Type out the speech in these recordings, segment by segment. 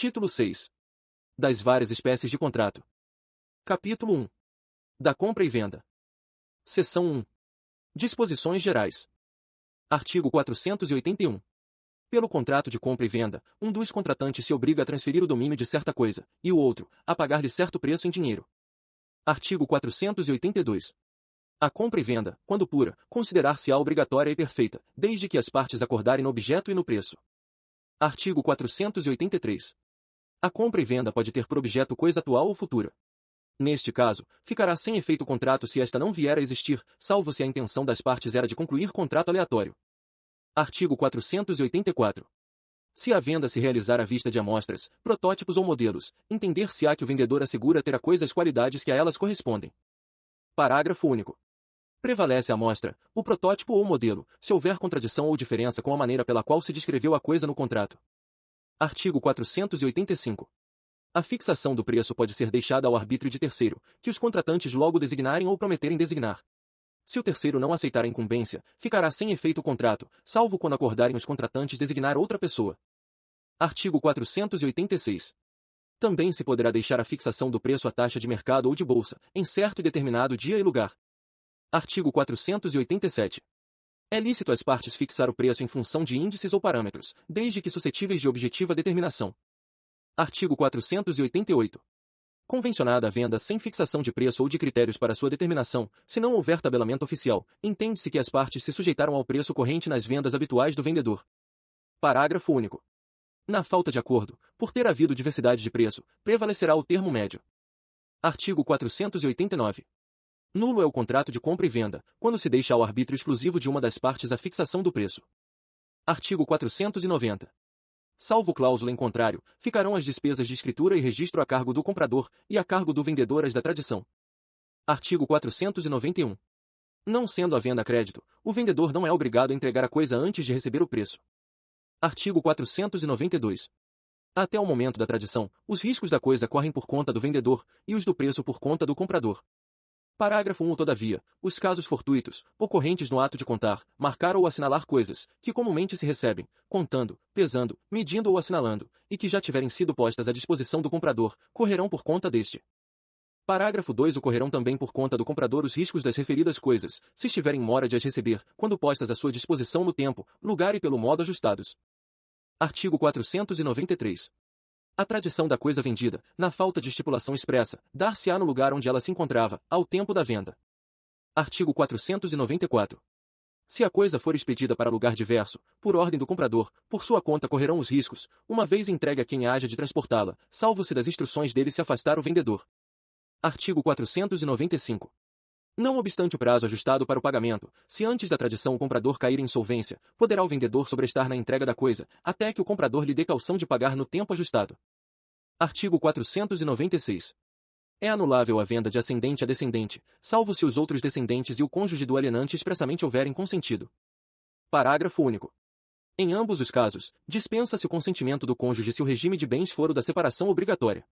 Título 6. Das várias espécies de contrato. Capítulo 1. Da compra e venda. Seção 1. Disposições gerais. Artigo 481. Pelo contrato de compra e venda, um dos contratantes se obriga a transferir o domínio de certa coisa, e o outro, a pagar-lhe certo preço em dinheiro. Artigo 482. A compra e venda, quando pura, considerar-se-á obrigatória e perfeita, desde que as partes acordarem no objeto e no preço. Artigo 483. A compra e venda pode ter por objeto coisa atual ou futura. Neste caso, ficará sem efeito o contrato se esta não vier a existir, salvo se a intenção das partes era de concluir contrato aleatório. Artigo 484. Se a venda se realizar à vista de amostras, protótipos ou modelos, entender-se-á que o vendedor assegura ter a coisa as qualidades que a elas correspondem. Parágrafo único. Prevalece a amostra, o protótipo ou modelo, se houver contradição ou diferença com a maneira pela qual se descreveu a coisa no contrato. Artigo 485. A fixação do preço pode ser deixada ao arbítrio de terceiro, que os contratantes logo designarem ou prometerem designar. Se o terceiro não aceitar a incumbência, ficará sem efeito o contrato, salvo quando acordarem os contratantes designar outra pessoa. Artigo 486. Também se poderá deixar a fixação do preço à taxa de mercado ou de bolsa, em certo e determinado dia e lugar. Artigo 487. É lícito às partes fixar o preço em função de índices ou parâmetros, desde que suscetíveis de objetiva determinação. Artigo 488. Convencionada a venda sem fixação de preço ou de critérios para sua determinação, se não houver tabelamento oficial, entende-se que as partes se sujeitaram ao preço corrente nas vendas habituais do vendedor. Parágrafo único. Na falta de acordo, por ter havido diversidade de preço, prevalecerá o termo médio. Artigo 489. Nulo é o contrato de compra e venda, quando se deixa ao arbítrio exclusivo de uma das partes a fixação do preço. Artigo 490. Salvo cláusula em contrário, ficarão as despesas de escritura e registro a cargo do comprador, e a cargo do vendedor as da tradição. Artigo 491. Não sendo a venda a crédito, o vendedor não é obrigado a entregar a coisa antes de receber o preço. Artigo 492. Até o momento da tradição, os riscos da coisa correm por conta do vendedor, e os do preço por conta do comprador. Parágrafo 1. Todavia, os casos fortuitos, ocorrentes no ato de contar, marcar ou assinalar coisas, que comumente se recebem, contando, pesando, medindo ou assinalando, e que já tiverem sido postas à disposição do comprador, correrão por conta deste. Parágrafo 2. Ocorrerão também por conta do comprador os riscos das referidas coisas, se estiverem mora de as receber, quando postas à sua disposição no tempo, lugar e pelo modo ajustados. Artigo 493. A tradição da coisa vendida, na falta de estipulação expressa, dar-se-á no lugar onde ela se encontrava, ao tempo da venda. Artigo 494. Se a coisa for expedida para lugar diverso, por ordem do comprador, por sua conta correrão os riscos, uma vez entregue a quem haja de transportá-la, salvo se das instruções dele se afastar o vendedor. Artigo 495. Não obstante o prazo ajustado para o pagamento, se antes da tradição o comprador cair em insolvência, poderá o vendedor sobrestar na entrega da coisa, até que o comprador lhe dê caução de pagar no tempo ajustado. Artigo 496. É anulável a venda de ascendente a descendente, salvo se os outros descendentes e o cônjuge do alienante expressamente houverem consentido. Parágrafo único. Em ambos os casos, dispensa-se o consentimento do cônjuge se o regime de bens for o da separação obrigatória.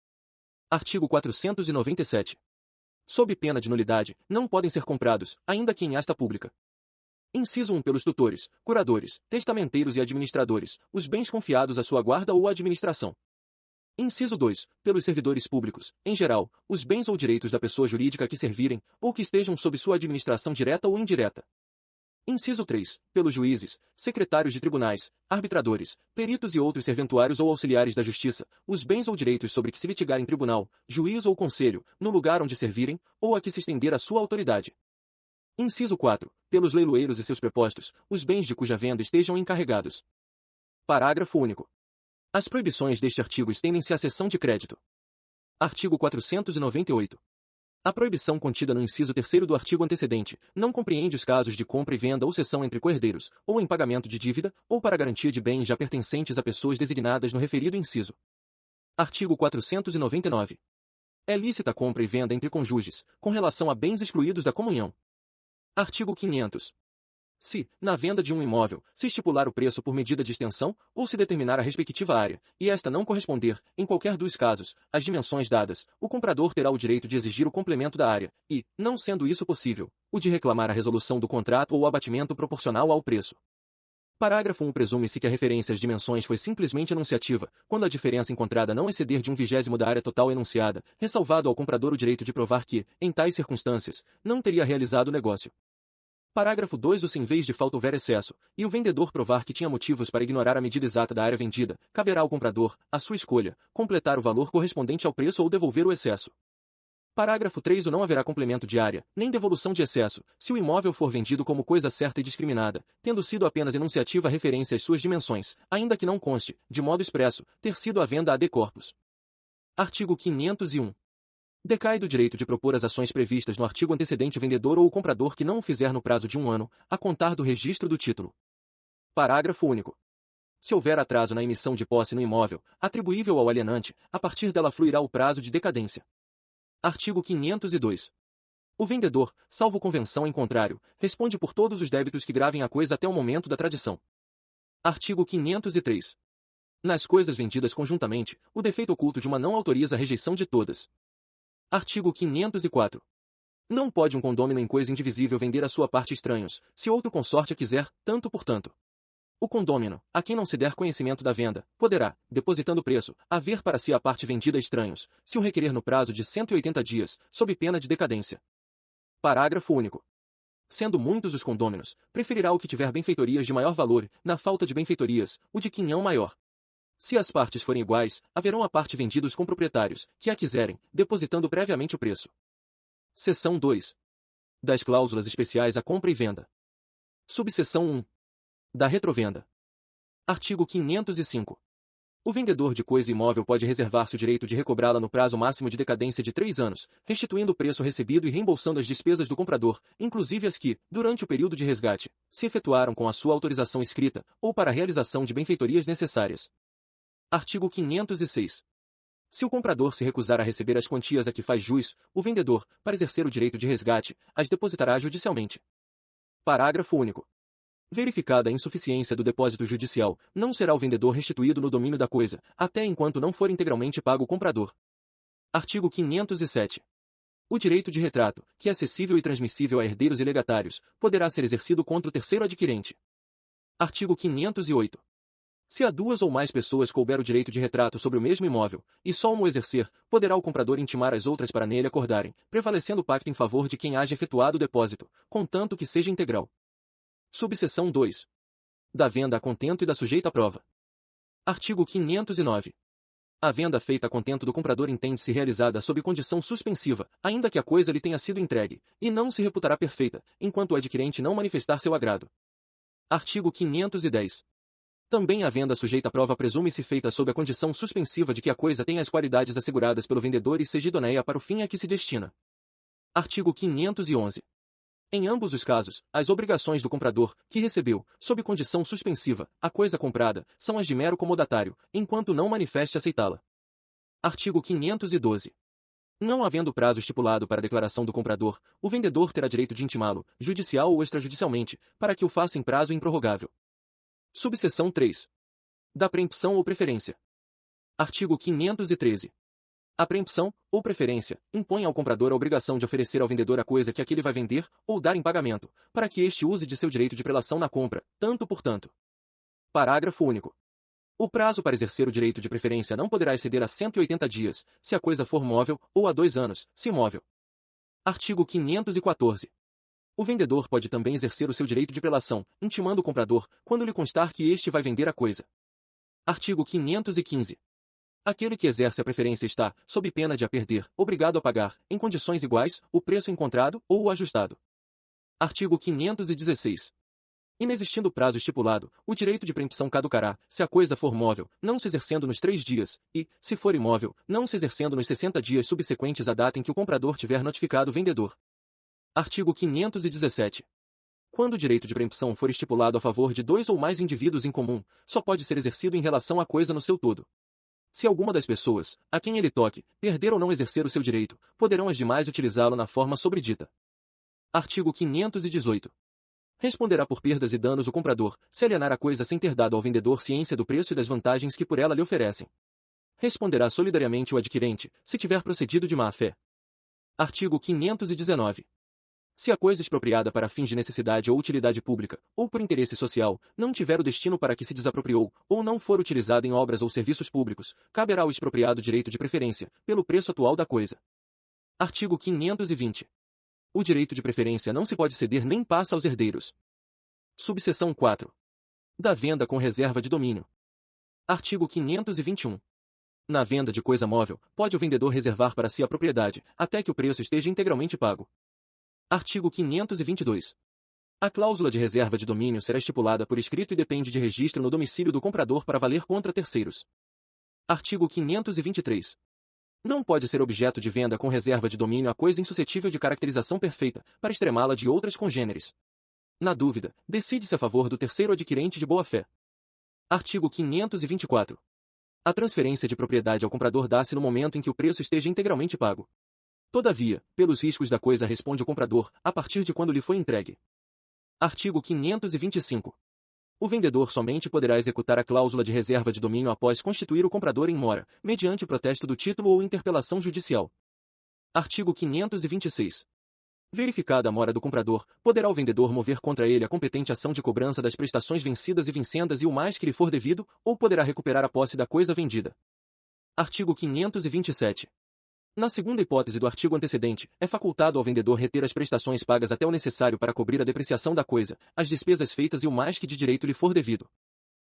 Artigo 497. Sob pena de nulidade, não podem ser comprados, ainda que em asta pública. Inciso 1. Pelos tutores, curadores, testamenteiros e administradores, os bens confiados à sua guarda ou à administração. Inciso 2. Pelos servidores públicos, em geral, os bens ou direitos da pessoa jurídica que servirem, ou que estejam sob sua administração direta ou indireta. Inciso 3. Pelos juízes, secretários de tribunais, arbitradores, peritos e outros serventuários ou auxiliares da justiça, os bens ou direitos sobre que se litigar em tribunal, juiz ou conselho, no lugar onde servirem, ou a que se estender a sua autoridade. Inciso 4. Pelos leiloeiros e seus prepostos, os bens de cuja venda estejam encarregados. Parágrafo único. As proibições deste artigo estendem-se à cessão de crédito. Artigo 498. A proibição contida no inciso 3º do artigo antecedente não compreende os casos de compra e venda ou cessão entre coerdeiros, ou em pagamento de dívida, ou para garantia de bens já pertencentes a pessoas designadas no referido inciso. Artigo 499. É lícita a compra e venda entre cônjuges, com relação a bens excluídos da comunhão. Artigo 500. Se, na venda de um imóvel, se estipular o preço por medida de extensão, ou se determinar a respectiva área, e esta não corresponder, em qualquer dos casos, às dimensões dadas, o comprador terá o direito de exigir o complemento da área, e, não sendo isso possível, o de reclamar a resolução do contrato ou o abatimento proporcional ao preço. Parágrafo 1. Presume-se que a referência às dimensões foi simplesmente enunciativa, quando a diferença encontrada não exceder de 1/20 da área total enunciada, ressalvado ao comprador o direito de provar que, em tais circunstâncias, não teria realizado o negócio. Parágrafo 2. Se em vez de falta houver excesso, e o vendedor provar que tinha motivos para ignorar a medida exata da área vendida, caberá ao comprador, à sua escolha, completar o valor correspondente ao preço ou devolver o excesso. Parágrafo 3. Não haverá complemento de área, nem devolução de excesso, se o imóvel for vendido como coisa certa e discriminada, tendo sido apenas enunciativa a referência às suas dimensões, ainda que não conste, de modo expresso, ter sido a venda ad corpus. Artigo 501. Decai do direito de propor as ações previstas no artigo antecedente o vendedor ou o comprador que não o fizer no prazo de 1 ano, a contar do registro do título. Parágrafo único. Se houver atraso na emissão de posse no imóvel, atribuível ao alienante, a partir dela fluirá o prazo de decadência. Artigo 502. O vendedor, salvo convenção em contrário, responde por todos os débitos que gravem a coisa até o momento da tradição. Artigo 503. Nas coisas vendidas conjuntamente, o defeito oculto de uma não autoriza a rejeição de todas. Artigo 504. Não pode um condômino em coisa indivisível vender a sua parte a estranhos, se outro consorte a quiser, tanto por tanto. O condômino, a quem não se der conhecimento da venda, poderá, depositando o preço, haver para si a parte vendida a estranhos, se o requerer no prazo de 180 dias, sob pena de decadência. Parágrafo único. Sendo muitos os condôminos, preferirá o que tiver benfeitorias de maior valor, na falta de benfeitorias, o de quinhão maior. Se as partes forem iguais, haverão a parte vendida os comproprietários, que a quiserem, depositando previamente o preço. Seção 2. Das cláusulas especiais à compra e venda. Subseção 1. Da retrovenda. Artigo 505. O vendedor de coisa imóvel pode reservar-se o direito de recobrá-la no prazo máximo de decadência de 3 anos, restituindo o preço recebido e reembolsando as despesas do comprador, inclusive as que, durante o período de resgate, se efetuaram com a sua autorização escrita, ou para a realização de benfeitorias necessárias. Artigo 506. Se o comprador se recusar a receber as quantias a que faz jus, o vendedor, para exercer o direito de resgate, as depositará judicialmente. Parágrafo único. Verificada a insuficiência do depósito judicial, não será o vendedor restituído no domínio da coisa, até enquanto não for integralmente pago o comprador. Artigo 507. O direito de retrato, que é acessível e transmissível a herdeiros e legatários, poderá ser exercido contra o terceiro adquirente. Artigo 508. Se a 2 ou mais pessoas couber o direito de retrato sobre o mesmo imóvel, e só uma o exercer, poderá o comprador intimar as outras para nele acordarem, prevalecendo o pacto em favor de quem haja efetuado o depósito, contanto que seja integral. Subseção 2. Da venda a contento e da sujeita à prova. Artigo 509. A venda feita a contento do comprador entende-se realizada sob condição suspensiva, ainda que a coisa lhe tenha sido entregue, e não se reputará perfeita, enquanto o adquirente não manifestar seu agrado. Artigo 510. Também a venda sujeita à prova presume-se feita sob a condição suspensiva de que a coisa tenha as qualidades asseguradas pelo vendedor e seja idoneia para o fim a que se destina. Artigo 511. Em ambos os casos, as obrigações do comprador, que recebeu, sob condição suspensiva, a coisa comprada, são as de mero comodatário, enquanto não manifeste aceitá-la. Artigo 512. Não havendo prazo estipulado para a declaração do comprador, o vendedor terá direito de intimá-lo, judicial ou extrajudicialmente, para que o faça em prazo improrrogável. Subseção 3. Da preempção ou preferência. Artigo 513. A preempção, ou preferência, impõe ao comprador a obrigação de oferecer ao vendedor a coisa que aquele vai vender, ou dar em pagamento, para que este use de seu direito de prelação na compra, tanto por tanto. Parágrafo único. O prazo para exercer o direito de preferência não poderá exceder a 180 dias, se a coisa for móvel, ou a 2 anos, se imóvel. Artigo 514. O vendedor pode também exercer o seu direito de prelação, intimando o comprador, quando lhe constar que este vai vender a coisa. Artigo 515. Aquele que exerce a preferência está, sob pena de a perder, obrigado a pagar, em condições iguais, o preço encontrado ou o ajustado. Artigo 516. Inexistindo prazo estipulado, o direito de preempção caducará, se a coisa for móvel, não se exercendo nos 3 dias, e, se for imóvel, não se exercendo nos 60 dias subsequentes à data em que o comprador tiver notificado o vendedor. Artigo 517. Quando o direito de preempção for estipulado a favor de 2 ou mais indivíduos em comum, só pode ser exercido em relação à coisa no seu todo. Se alguma das pessoas, a quem ele toque, perder ou não exercer o seu direito, poderão as demais utilizá-lo na forma sobredita. Artigo 518. Responderá por perdas e danos o comprador, se alienar a coisa sem ter dado ao vendedor ciência do preço e das vantagens que por ela lhe oferecem. Responderá solidariamente o adquirente, se tiver procedido de má-fé. Artigo 519. Se a coisa expropriada para fins de necessidade ou utilidade pública, ou por interesse social, não tiver o destino para que se desapropriou, ou não for utilizada em obras ou serviços públicos, caberá ao expropriado direito de preferência, pelo preço atual da coisa. Artigo 520. O direito de preferência não se pode ceder nem passa aos herdeiros. Subseção 4. Da venda com reserva de domínio. Artigo 521. Na venda de coisa móvel, pode o vendedor reservar para si a propriedade, até que o preço esteja integralmente pago. Artigo 522. A cláusula de reserva de domínio será estipulada por escrito e depende de registro no domicílio do comprador para valer contra terceiros. Artigo 523. Não pode ser objeto de venda com reserva de domínio a coisa insuscetível de caracterização perfeita, para extremá-la de outras congêneres. Na dúvida, decide-se a favor do terceiro adquirente de boa-fé. Artigo 524. A transferência de propriedade ao comprador dá-se no momento em que o preço esteja integralmente pago. Todavia, pelos riscos da coisa responde o comprador, a partir de quando lhe foi entregue. Artigo 525. O vendedor somente poderá executar a cláusula de reserva de domínio após constituir o comprador em mora, mediante protesto do título ou interpelação judicial. Artigo 526. Verificada a mora do comprador, poderá o vendedor mover contra ele a competente ação de cobrança das prestações vencidas e vincendas e o mais que lhe for devido, ou poderá recuperar a posse da coisa vendida. Artigo 527. Na segunda hipótese do artigo antecedente, é facultado ao vendedor reter as prestações pagas até o necessário para cobrir a depreciação da coisa, as despesas feitas e o mais que de direito lhe for devido.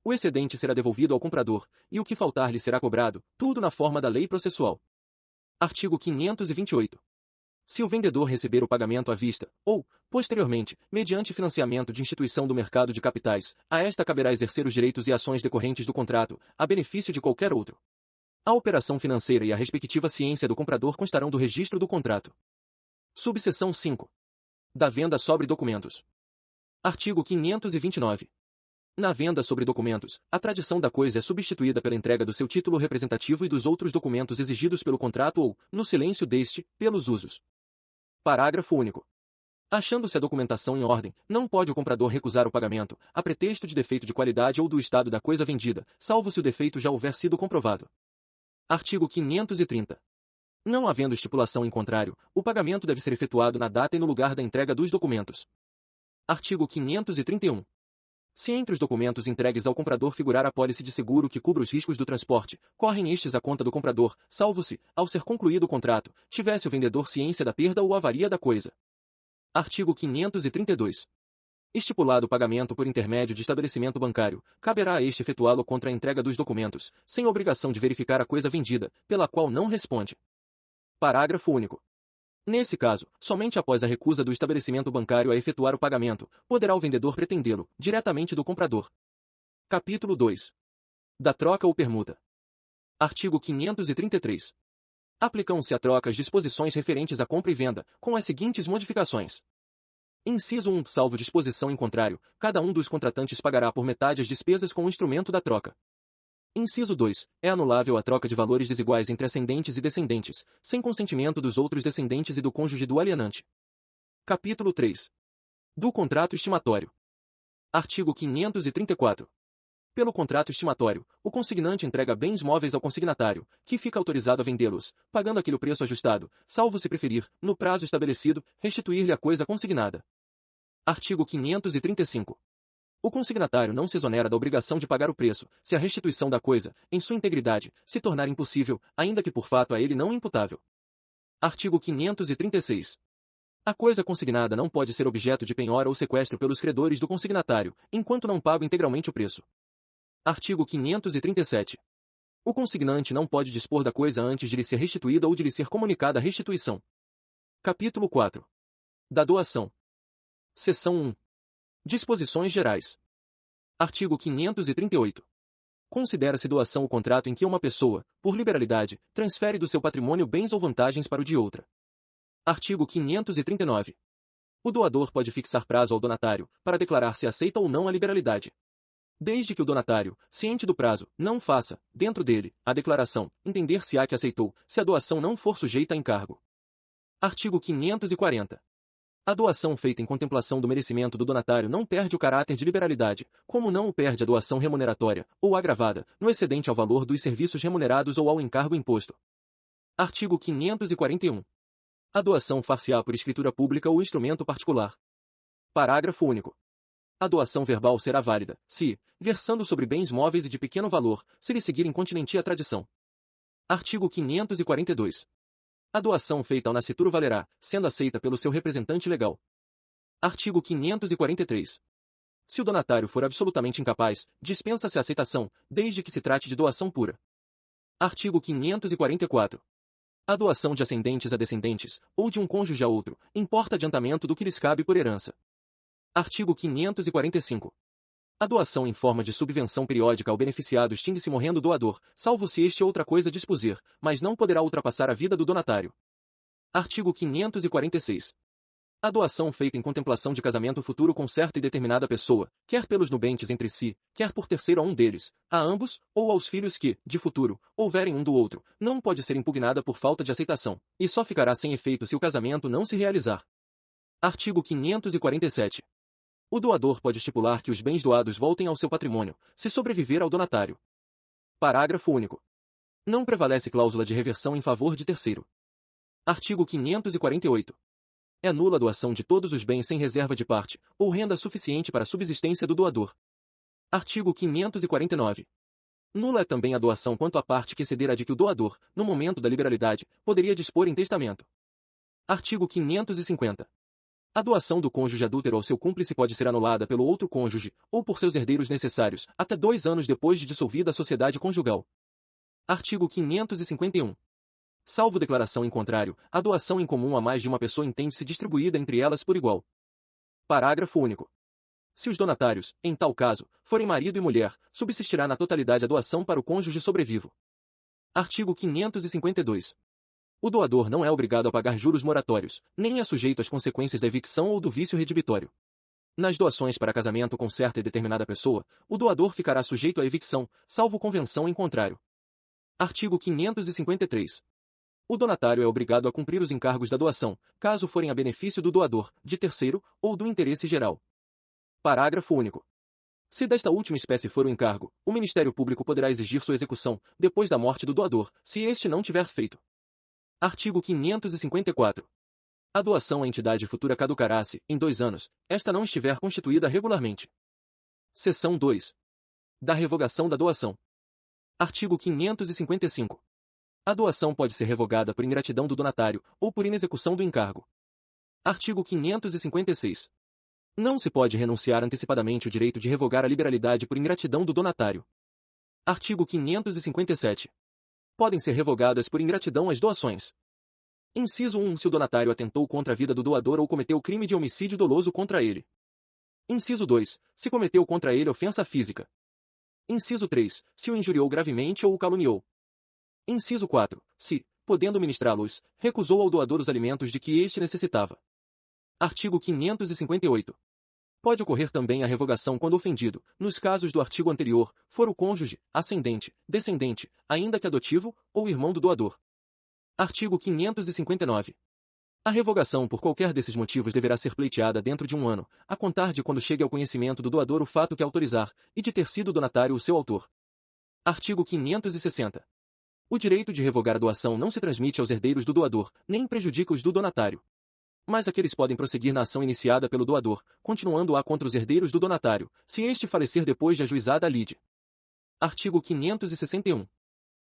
O excedente será devolvido ao comprador, e o que faltar lhe será cobrado, tudo na forma da lei processual. Artigo 528. Se o vendedor receber o pagamento à vista, ou, posteriormente, mediante financiamento de instituição do mercado de capitais, a esta caberá exercer os direitos e ações decorrentes do contrato, a benefício de qualquer outro. A operação financeira e a respectiva ciência do comprador constarão do registro do contrato. Subseção 5. Da venda sobre documentos. Artigo 529. Na venda sobre documentos, a tradição da coisa é substituída pela entrega do seu título representativo e dos outros documentos exigidos pelo contrato ou, no silêncio deste, pelos usos. Parágrafo único. Achando-se a documentação em ordem, não pode o comprador recusar o pagamento, a pretexto de defeito de qualidade ou do estado da coisa vendida, salvo se o defeito já houver sido comprovado. Artigo 530. Não havendo estipulação em contrário, o pagamento deve ser efetuado na data e no lugar da entrega dos documentos. Artigo 531. Se entre os documentos entregues ao comprador figurar apólice de seguro que cubra os riscos do transporte, correm estes à conta do comprador, salvo se, ao ser concluído o contrato, tivesse o vendedor ciência da perda ou avaria da coisa. Artigo 532. Estipulado o pagamento por intermédio de estabelecimento bancário, caberá a este efetuá-lo contra a entrega dos documentos, sem obrigação de verificar a coisa vendida, pela qual não responde. Parágrafo único. Nesse caso, somente após a recusa do estabelecimento bancário a efetuar o pagamento, poderá o vendedor pretendê-lo, diretamente do comprador. Capítulo 2. Da troca ou permuta. Artigo 533. Aplicam-se à troca as disposições referentes à compra e venda, com as seguintes modificações. Inciso 1. Salvo disposição em contrário, cada um dos contratantes pagará por metade as despesas com o instrumento da troca. Inciso 2. É anulável a troca de valores desiguais entre ascendentes e descendentes, sem consentimento dos outros descendentes e do cônjuge do alienante. Capítulo 3. Do contrato estimatório. Artigo 534. Pelo contrato estimatório, o consignante entrega bens móveis ao consignatário, que fica autorizado a vendê-los, pagando aquele preço ajustado, salvo se preferir, no prazo estabelecido, restituir-lhe a coisa consignada. Artigo 535. O consignatário não se exonera da obrigação de pagar o preço, se a restituição da coisa, em sua integridade, se tornar impossível, ainda que por fato a ele não imputável. Artigo 536. A coisa consignada não pode ser objeto de penhora ou sequestro pelos credores do consignatário, enquanto não pago integralmente o preço. Artigo 537. O consignante não pode dispor da coisa antes de lhe ser restituída ou de lhe ser comunicada a restituição. Capítulo 4. Da doação. Seção 1. Disposições gerais. Artigo 538. Considera-se doação o contrato em que uma pessoa, por liberalidade, transfere do seu patrimônio bens ou vantagens para o de outra. Artigo 539. O doador pode fixar prazo ao donatário, para declarar se aceita ou não a liberalidade. Desde que o donatário, ciente do prazo, não faça, dentro dele, a declaração, entender-se-á que aceitou, se a doação não for sujeita a encargo. Artigo 540. A doação feita em contemplação do merecimento do donatário não perde o caráter de liberalidade, como não o perde a doação remuneratória, ou agravada, no excedente ao valor dos serviços remunerados ou ao encargo imposto. Artigo 541. A doação far-se-á por escritura pública ou instrumento particular. Parágrafo único. A doação verbal será válida, se, versando sobre bens móveis e de pequeno valor, se lhe seguir incontinenti a tradição. Artigo 542. A doação feita ao nascituro valerá, sendo aceita pelo seu representante legal. Artigo 543. Se o donatário for absolutamente incapaz, dispensa-se a aceitação, desde que se trate de doação pura. Artigo 544. A doação de ascendentes a descendentes, ou de um cônjuge a outro, importa adiantamento do que lhes cabe por herança. Artigo 545. A doação em forma de subvenção periódica ao beneficiado extingue-se morrendo o doador, salvo se este outra coisa dispuser, mas não poderá ultrapassar a vida do donatário. Artigo 546. A doação feita em contemplação de casamento futuro com certa e determinada pessoa, quer pelos nubentes entre si, quer por terceiro a um deles, a ambos, ou aos filhos que, de futuro, houverem um do outro, não pode ser impugnada por falta de aceitação, e só ficará sem efeito se o casamento não se realizar. Artigo 547. O doador pode estipular que os bens doados voltem ao seu patrimônio, se sobreviver ao donatário. Parágrafo único. Não prevalece cláusula de reversão em favor de terceiro. Artigo 548. É nula a doação de todos os bens sem reserva de parte, ou renda suficiente para a subsistência do doador. Artigo 549. Nula é também a doação quanto à parte que exceder a de que o doador, no momento da liberalidade, poderia dispor em testamento. Artigo 550. A doação do cônjuge adúltero ao seu cúmplice pode ser anulada pelo outro cônjuge, ou por seus herdeiros necessários, até 2 anos depois de dissolvida a sociedade conjugal. Artigo 551. Salvo declaração em contrário, a doação em comum a mais de uma pessoa entende-se distribuída entre elas por igual. Parágrafo único. Se os donatários, em tal caso, forem marido e mulher, subsistirá na totalidade a doação para o cônjuge sobrevivo. Artigo 552. O doador não é obrigado a pagar juros moratórios, nem é sujeito às consequências da evicção ou do vício redibitório. Nas doações para casamento com certa e determinada pessoa, o doador ficará sujeito à evicção, salvo convenção em contrário. Artigo 553. O donatário é obrigado a cumprir os encargos da doação, caso forem a benefício do doador, de terceiro, ou do interesse geral. Parágrafo único. Se desta última espécie for o encargo, o Ministério Público poderá exigir sua execução, depois da morte do doador, se este não tiver feito. Artigo 554. A doação à entidade futura caducará se, em 2 anos, esta não estiver constituída regularmente. Seção 2. Da revogação da doação. Artigo 555. A doação pode ser revogada por ingratidão do donatário, ou por inexecução do encargo. Artigo 556. Não se pode renunciar antecipadamente o direito de revogar a liberalidade por ingratidão do donatário. Artigo 557. Podem ser revogadas por ingratidão as doações. Inciso 1. Se o donatário atentou contra a vida do doador ou cometeu crime de homicídio doloso contra ele. Inciso 2. Se cometeu contra ele ofensa física. Inciso 3. Se o injuriou gravemente ou o caluniou. Inciso 4. Se, podendo ministrá-los, recusou ao doador os alimentos de que este necessitava. Artigo 558. Pode ocorrer também a revogação quando ofendido, nos casos do artigo anterior, for o cônjuge, ascendente, descendente, ainda que adotivo, ou irmão do doador. Artigo 559. A revogação por qualquer desses motivos deverá ser pleiteada dentro de 1 ano, a contar de quando chegue ao conhecimento do doador o fato que autorizar, e de ter sido donatário o seu autor. Artigo 560. O direito de revogar a doação não se transmite aos herdeiros do doador, nem prejudica os do donatário. Mas aqueles podem prosseguir na ação iniciada pelo doador, continuando-a contra os herdeiros do donatário, se este falecer depois de ajuizada a lide. Artigo 561.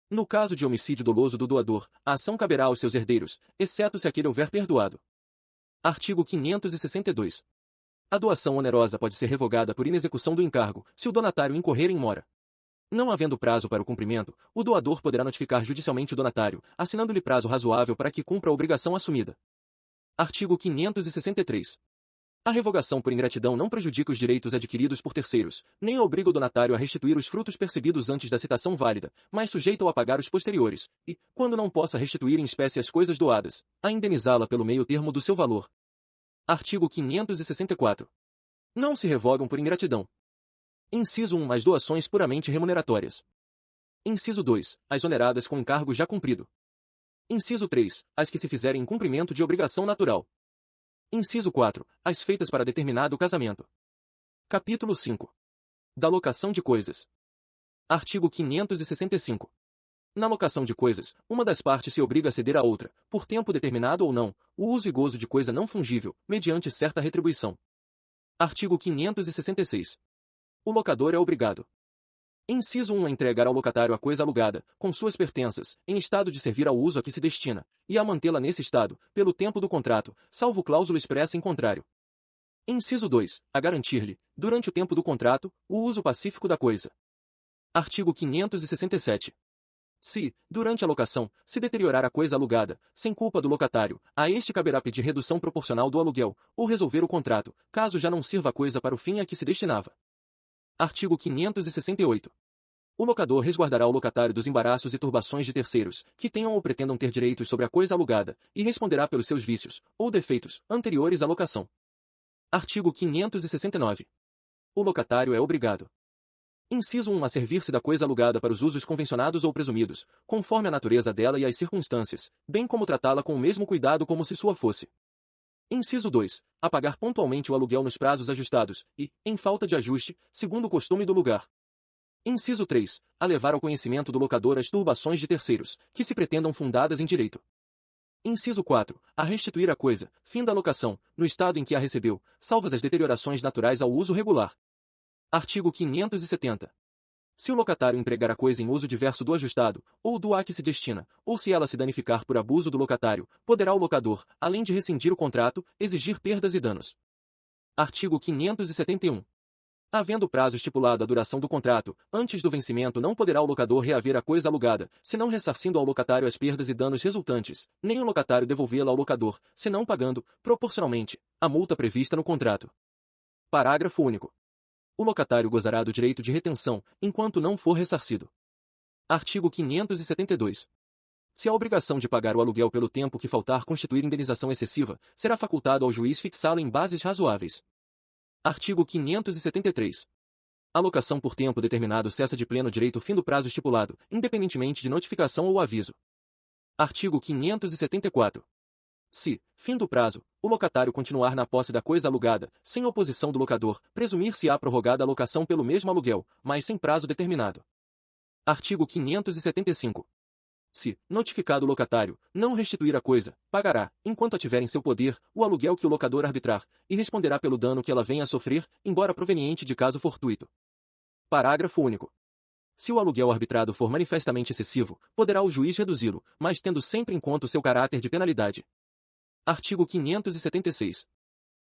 No caso de homicídio doloso do doador, a ação caberá aos seus herdeiros, exceto se aquele houver perdoado. Artigo 562. A doação onerosa pode ser revogada por inexecução do encargo, se o donatário incorrer em mora. Não havendo prazo para o cumprimento, o doador poderá notificar judicialmente o donatário, assinando-lhe prazo razoável para que cumpra a obrigação assumida. Artigo 563. A revogação por ingratidão não prejudica os direitos adquiridos por terceiros, nem obriga o donatário a restituir os frutos percebidos antes da citação válida, mas sujeita-o a pagar os posteriores, e, quando não possa restituir em espécie as coisas doadas, a indenizá-la pelo meio termo do seu valor. Artigo 564. Não se revogam por ingratidão. Inciso 1. As doações puramente remuneratórias. Inciso 2. As oneradas com encargo já cumprido. Inciso 3. As que se fizerem em cumprimento de obrigação natural. Inciso 4. As feitas para determinado casamento. Capítulo 5. Da locação de coisas. Artigo 565. Na locação de coisas, uma das partes se obriga a ceder à outra, por tempo determinado ou não, o uso e gozo de coisa não fungível, mediante certa retribuição. Artigo 566. O locador é obrigado. Inciso 1 a entregar ao locatário a coisa alugada, com suas pertenças, em estado de servir ao uso a que se destina, e a mantê-la nesse estado, pelo tempo do contrato, salvo cláusula expressa em contrário. Inciso 2. A garantir-lhe, durante o tempo do contrato, o uso pacífico da coisa. Artigo 567. Se, durante a locação, se deteriorar a coisa alugada, sem culpa do locatário, a este caberá pedir redução proporcional do aluguel, ou resolver o contrato, caso já não sirva a coisa para o fim a que se destinava. Artigo 568. O locador resguardará o locatário dos embaraços e turbações de terceiros, que tenham ou pretendam ter direitos sobre a coisa alugada, e responderá pelos seus vícios, ou defeitos, anteriores à locação. Artigo 569. O locatário é obrigado. Inciso 1 a servir-se da coisa alugada para os usos convencionados ou presumidos, conforme a natureza dela e as circunstâncias, bem como tratá-la com o mesmo cuidado como se sua fosse. Inciso 2. A pagar pontualmente o aluguel nos prazos ajustados, e, em falta de ajuste, segundo o costume do lugar. Inciso 3. A levar ao conhecimento do locador as turbações de terceiros, que se pretendam fundadas em direito. Inciso 4. A restituir a coisa, fim da locação, no estado em que a recebeu, salvas as deteriorações naturais ao uso regular. Artigo 570. Se o locatário empregar a coisa em uso diverso do ajustado, ou do a que se destina, ou se ela se danificar por abuso do locatário, poderá o locador, além de rescindir o contrato, exigir perdas e danos. Artigo 571. Havendo prazo estipulado a duração do contrato, antes do vencimento não poderá o locador reaver a coisa alugada, senão ressarcindo ao locatário as perdas e danos resultantes, nem o locatário devolvê-la ao locador, senão pagando, proporcionalmente, a multa prevista no contrato. Parágrafo único. O locatário gozará do direito de retenção, enquanto não for ressarcido. Artigo 572. Se a obrigação de pagar o aluguel pelo tempo que faltar constituir indenização excessiva, será facultado ao juiz fixá-la em bases razoáveis. Artigo 573. A locação por tempo determinado cessa de pleno direito fim do prazo estipulado, independentemente de notificação ou aviso. Artigo 574. Se, fim do prazo, o locatário continuar na posse da coisa alugada, sem oposição do locador, presumir-se-á prorrogada a locação pelo mesmo aluguel, mas sem prazo determinado. Artigo 575. Se, notificado o locatário, não restituir a coisa, pagará, enquanto a tiver em seu poder, o aluguel que o locador arbitrar, e responderá pelo dano que ela venha a sofrer, embora proveniente de caso fortuito. Parágrafo único. Se o aluguel arbitrado for manifestamente excessivo, poderá o juiz reduzi-lo, mas tendo sempre em conta o seu caráter de penalidade. Artigo 576.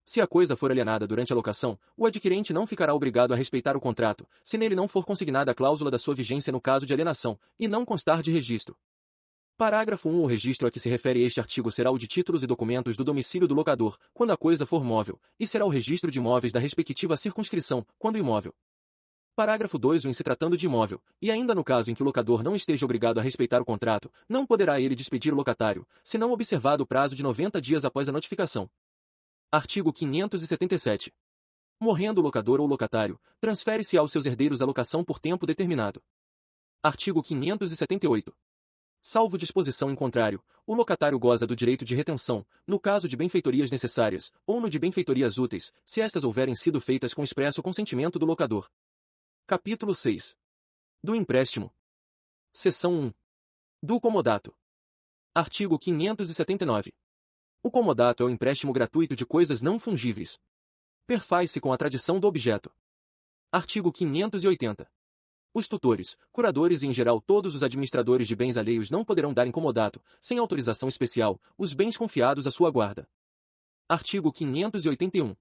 Se a coisa for alienada durante a locação, o adquirente não ficará obrigado a respeitar o contrato, se nele não for consignada a cláusula da sua vigência no caso de alienação, e não constar de registro. Parágrafo 1. O registro a que se refere este artigo será o de títulos e documentos do domicílio do locador, quando a coisa for móvel, e será o registro de imóveis da respectiva circunscrição, quando imóvel. Parágrafo 2. Em se tratando de imóvel, e ainda no caso em que o locador não esteja obrigado a respeitar o contrato, não poderá ele despedir o locatário, se não observado o prazo de 90 dias após a notificação. Artigo 577. Morrendo o locador ou locatário, transfere-se aos seus herdeiros a locação por tempo determinado. Artigo 578. Salvo disposição em contrário, o locatário goza do direito de retenção, no caso de benfeitorias necessárias, ou no de benfeitorias úteis, se estas houverem sido feitas com expresso consentimento do locador. Capítulo 6. Do empréstimo. Seção 1. Do comodato. Artigo 579. O comodato é o empréstimo gratuito de coisas não fungíveis. Perfaz-se com a tradição do objeto. Artigo 580. Os tutores, curadores e em geral todos os administradores de bens alheios não poderão dar em comodato, sem autorização especial, os bens confiados à sua guarda. Artigo 581.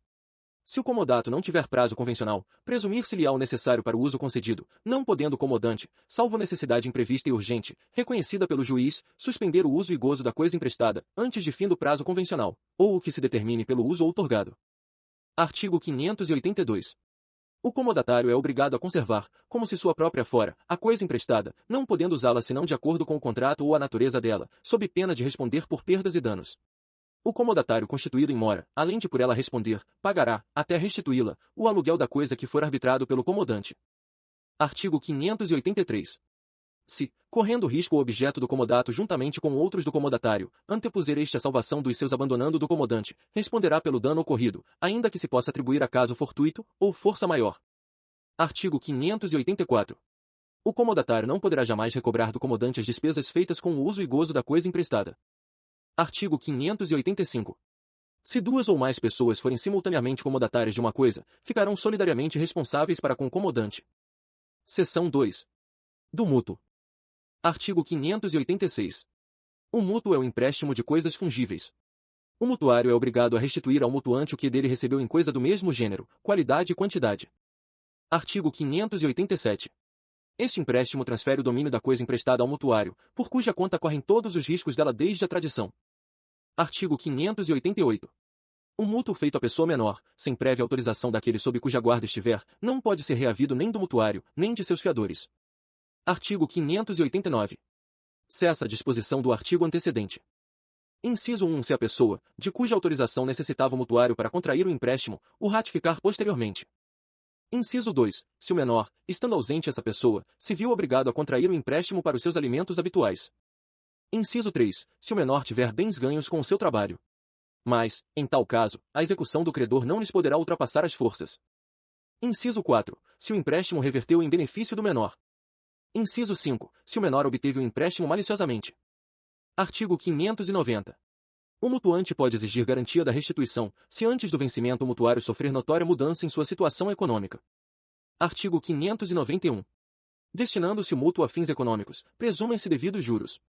Se o comodato não tiver prazo convencional, presumir-se-lhe-á o necessário para o uso concedido, não podendo o comodante, salvo necessidade imprevista e urgente, reconhecida pelo juiz, suspender o uso e gozo da coisa emprestada, antes de fim do prazo convencional, ou o que se determine pelo uso outorgado. Artigo 582. O comodatário é obrigado a conservar, como se sua própria fora, a coisa emprestada, não podendo usá-la senão de acordo com o contrato ou a natureza dela, sob pena de responder por perdas e danos. O comodatário constituído em mora, além de por ela responder, pagará, até restituí-la, o aluguel da coisa que for arbitrado pelo comodante. Artigo 583. Se, correndo risco o objeto do comodato juntamente com outros do comodatário, antepuser este a salvação dos seus abandonando do comodante, responderá pelo dano ocorrido, ainda que se possa atribuir a caso fortuito, ou força maior. Artigo 584. O comodatário não poderá jamais recobrar do comodante as despesas feitas com o uso e gozo da coisa emprestada. Artigo 585. Se duas ou mais pessoas forem simultaneamente comodatárias de uma coisa, ficarão solidariamente responsáveis para com o comodante. Seção 2. Do mútuo. Artigo 586. O mútuo é o empréstimo de coisas fungíveis. O mutuário é obrigado a restituir ao mutuante o que dele recebeu em coisa do mesmo gênero, qualidade e quantidade. Artigo 587. Este empréstimo transfere o domínio da coisa emprestada ao mutuário, por cuja conta correm todos os riscos dela desde a tradição. Artigo 588. O mútuo feito à pessoa menor, sem prévia autorização daquele sob cuja guarda estiver, não pode ser reavido nem do mutuário, nem de seus fiadores. Artigo 589. Cessa a disposição do artigo antecedente. Inciso 1. Se a pessoa, de cuja autorização necessitava o mutuário para contrair o empréstimo, o ratificar posteriormente. Inciso 2. Se o menor, estando ausente essa pessoa, se viu obrigado a contrair o empréstimo para os seus alimentos habituais. Inciso 3. Se o menor tiver bens ganhos com o seu trabalho. Mas, em tal caso, a execução do credor não lhes poderá ultrapassar as forças. Inciso 4. Se o empréstimo reverteu em benefício do menor. Inciso 5. Se o menor obteve o empréstimo maliciosamente. Artigo 590. O mutuante pode exigir garantia da restituição, se antes do vencimento o mutuário sofrer notória mudança em sua situação econômica. Artigo 591. Destinando-se o mútuo a fins econômicos, presumem-se devidos juros.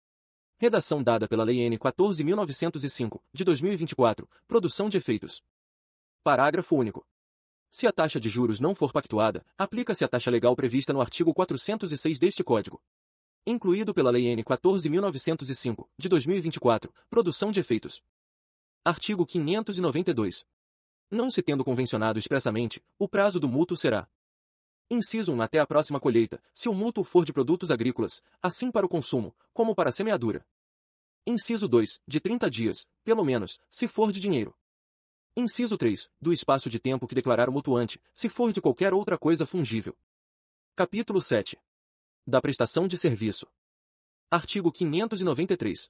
Redação dada pela Lei N. 14.905, de 2024, produção de efeitos. Parágrafo único. Se a taxa de juros não for pactuada, aplica-se a taxa legal prevista no artigo 406 deste Código. Incluído pela Lei N. 14.905, de 2024, produção de efeitos. Artigo 592. Não se tendo convencionado expressamente, o prazo do mútuo será: Inciso 1. Até a próxima colheita, se o mútuo for de produtos agrícolas, assim para o consumo, como para a semeadura. Inciso 2. De 30 dias, pelo menos, se for de dinheiro. Inciso 3. Do espaço de tempo que declarar o mutuante, se for de qualquer outra coisa fungível. Capítulo 7. Da prestação de serviço. Artigo 593.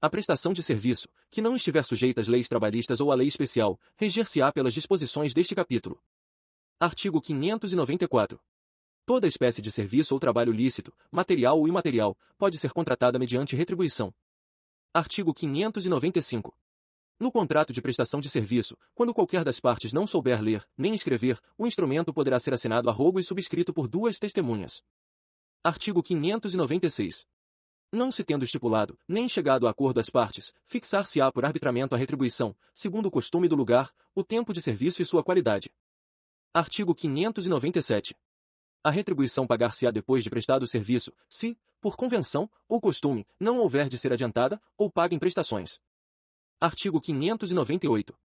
A prestação de serviço, que não estiver sujeita às leis trabalhistas ou à lei especial, reger-se-á pelas disposições deste capítulo. Artigo 594. Toda espécie de serviço ou trabalho lícito, material ou imaterial, pode ser contratada mediante retribuição. Artigo 595. No contrato de prestação de serviço, quando qualquer das partes não souber ler, nem escrever, o instrumento poderá ser assinado a rogo e subscrito por duas testemunhas. Artigo 596. Não se tendo estipulado, nem chegado a acordo as partes, fixar-se-á por arbitramento a retribuição, segundo o costume do lugar, o tempo de serviço e sua qualidade. Artigo 597. A retribuição pagar-se-á depois de prestado o serviço, se, por convenção, ou costume, não houver de ser adiantada, ou paga em prestações. Artigo 598.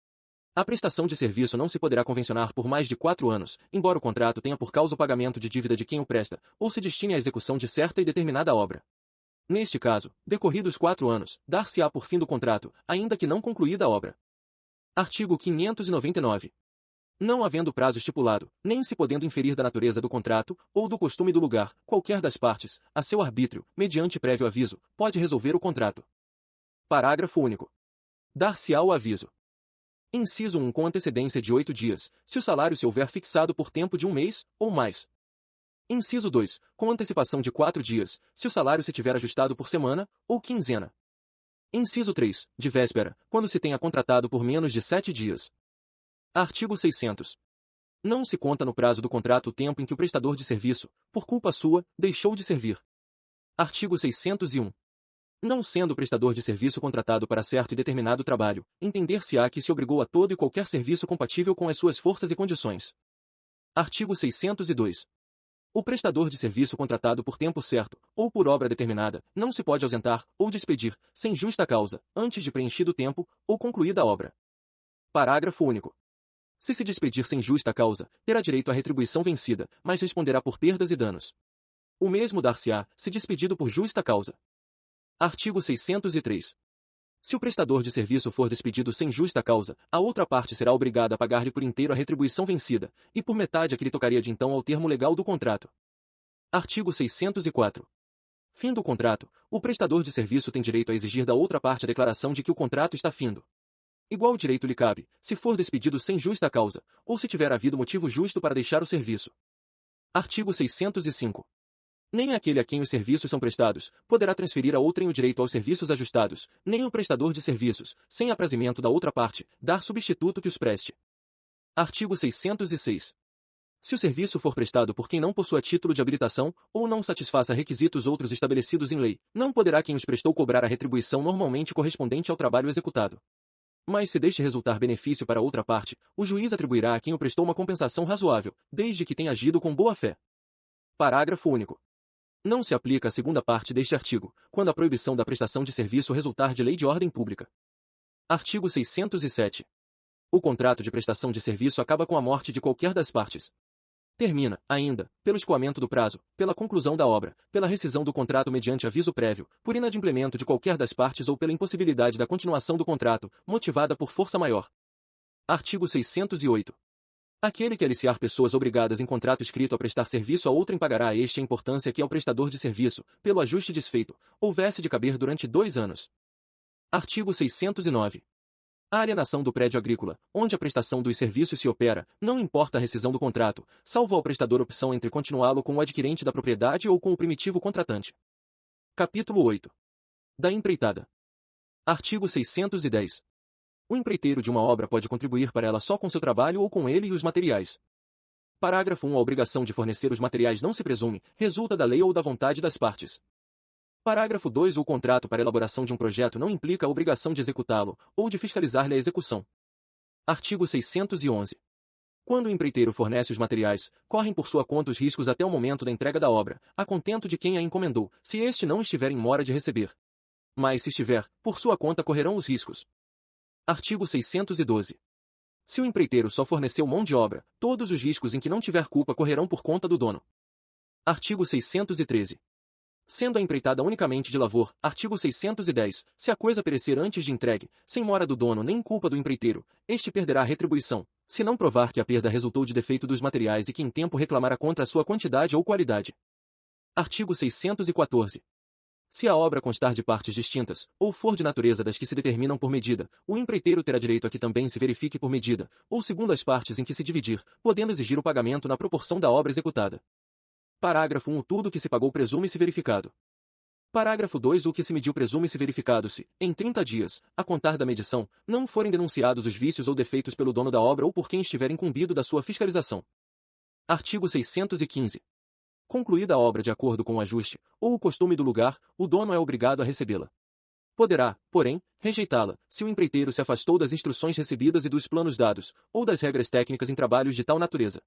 A prestação de serviço não se poderá convencionar por mais de 4 anos, embora o contrato tenha por causa o pagamento de dívida de quem o presta, ou se destine à execução de certa e determinada obra. Neste caso, decorridos 4 anos, dar-se-á por fim do contrato, ainda que não concluída a obra. Artigo 599. Não havendo prazo estipulado, nem se podendo inferir da natureza do contrato, ou do costume do lugar, qualquer das partes, a seu arbítrio, mediante prévio aviso, pode resolver o contrato. Parágrafo único. Dar-se-á o aviso. Inciso 1. Com antecedência de 8 dias, se o salário se houver fixado por tempo de 1 mês, ou mais. Inciso 2. Com antecipação de 4 dias, se o salário se tiver ajustado por semana, ou quinzena. Inciso 3. De véspera, quando se tenha contratado por menos de 7 dias. Artigo 600. Não se conta no prazo do contrato o tempo em que o prestador de serviço, por culpa sua, deixou de servir. Artigo 601. Não sendo o prestador de serviço contratado para certo e determinado trabalho, entender-se-á que se obrigou a todo e qualquer serviço compatível com as suas forças e condições. Artigo 602. O prestador de serviço contratado por tempo certo, ou por obra determinada, não se pode ausentar, ou despedir, sem justa causa, antes de preenchido o tempo, ou concluída a obra. Parágrafo único. Se despedir sem justa causa, terá direito à retribuição vencida, mas responderá por perdas e danos. O mesmo dar-se-á, se despedido por justa causa. Artigo 603. Se o prestador de serviço for despedido sem justa causa, a outra parte será obrigada a pagar-lhe por inteiro a retribuição vencida, e por metade a que lhe tocaria de então ao termo legal do contrato. Artigo 604. Fim do contrato, o prestador de serviço tem direito a exigir da outra parte a declaração de que o contrato está findo. Igual direito lhe cabe, se for despedido sem justa causa, ou se tiver havido motivo justo para deixar o serviço. Artigo 605. Nem aquele a quem os serviços são prestados poderá transferir a outrem o direito aos serviços ajustados, nem o prestador de serviços, sem aprazimento da outra parte, dar substituto que os preste. Artigo 606. Se o serviço for prestado por quem não possua título de habilitação, ou não satisfaça requisitos outros estabelecidos em lei, não poderá quem os prestou cobrar a retribuição normalmente correspondente ao trabalho executado. Mas se deste resultar benefício para outra parte, o juiz atribuirá a quem o prestou uma compensação razoável, desde que tenha agido com boa-fé. Parágrafo único. Não se aplica a segunda parte deste artigo, quando a proibição da prestação de serviço resultar de lei de ordem pública. Artigo 607. O contrato de prestação de serviço acaba com a morte de qualquer das partes. Termina, ainda, pelo escoamento do prazo, pela conclusão da obra, pela rescisão do contrato mediante aviso prévio, por inadimplemento de qualquer das partes ou pela impossibilidade da continuação do contrato, motivada por força maior. Artigo 608. Aquele que aliciar pessoas obrigadas em contrato escrito a prestar serviço a outrem pagará a este a importância que ao prestador de serviço, pelo ajuste desfeito, houvesse de caber durante 2 anos. Artigo 609. A alienação do prédio agrícola, onde a prestação dos serviços se opera, não importa a rescisão do contrato, salvo ao prestador opção entre continuá-lo com o adquirente da propriedade ou com o primitivo contratante. Capítulo 8. Da empreitada. Artigo 610. O empreiteiro de uma obra pode contribuir para ela só com seu trabalho ou com ele e os materiais. Parágrafo 1. A obrigação de fornecer os materiais não se presume, resulta da lei ou da vontade das partes. Parágrafo 2. O contrato para elaboração de um projeto não implica a obrigação de executá-lo, ou de fiscalizar-lhe a execução. Artigo 611. Quando o empreiteiro fornece os materiais, correm por sua conta os riscos até o momento da entrega da obra, a contento de quem a encomendou, se este não estiver em mora de receber. Mas se estiver, por sua conta correrão os riscos. Artigo 612. Se o empreiteiro só forneceu mão de obra, todos os riscos em que não tiver culpa correrão por conta do dono. Artigo 613. Sendo a empreitada unicamente de lavor, artigo 610, se a coisa perecer antes de entregue, sem mora do dono nem culpa do empreiteiro, este perderá a retribuição, se não provar que a perda resultou de defeito dos materiais e que em tempo reclamará contra a sua quantidade ou qualidade. Artigo 614. Se a obra constar de partes distintas, ou for de natureza das que se determinam por medida, o empreiteiro terá direito a que também se verifique por medida, ou segundo as partes em que se dividir, podendo exigir o pagamento na proporção da obra executada. Parágrafo 1. Tudo o que se pagou presume-se verificado. Parágrafo 2. O que se mediu presume-se verificado se, em 30 dias, a contar da medição, não forem denunciados os vícios ou defeitos pelo dono da obra ou por quem estiver incumbido da sua fiscalização. Artigo 615. Concluída a obra de acordo com o ajuste, ou o costume do lugar, o dono é obrigado a recebê-la. Poderá, porém, rejeitá-la, se o empreiteiro se afastou das instruções recebidas e dos planos dados, ou das regras técnicas em trabalhos de tal natureza.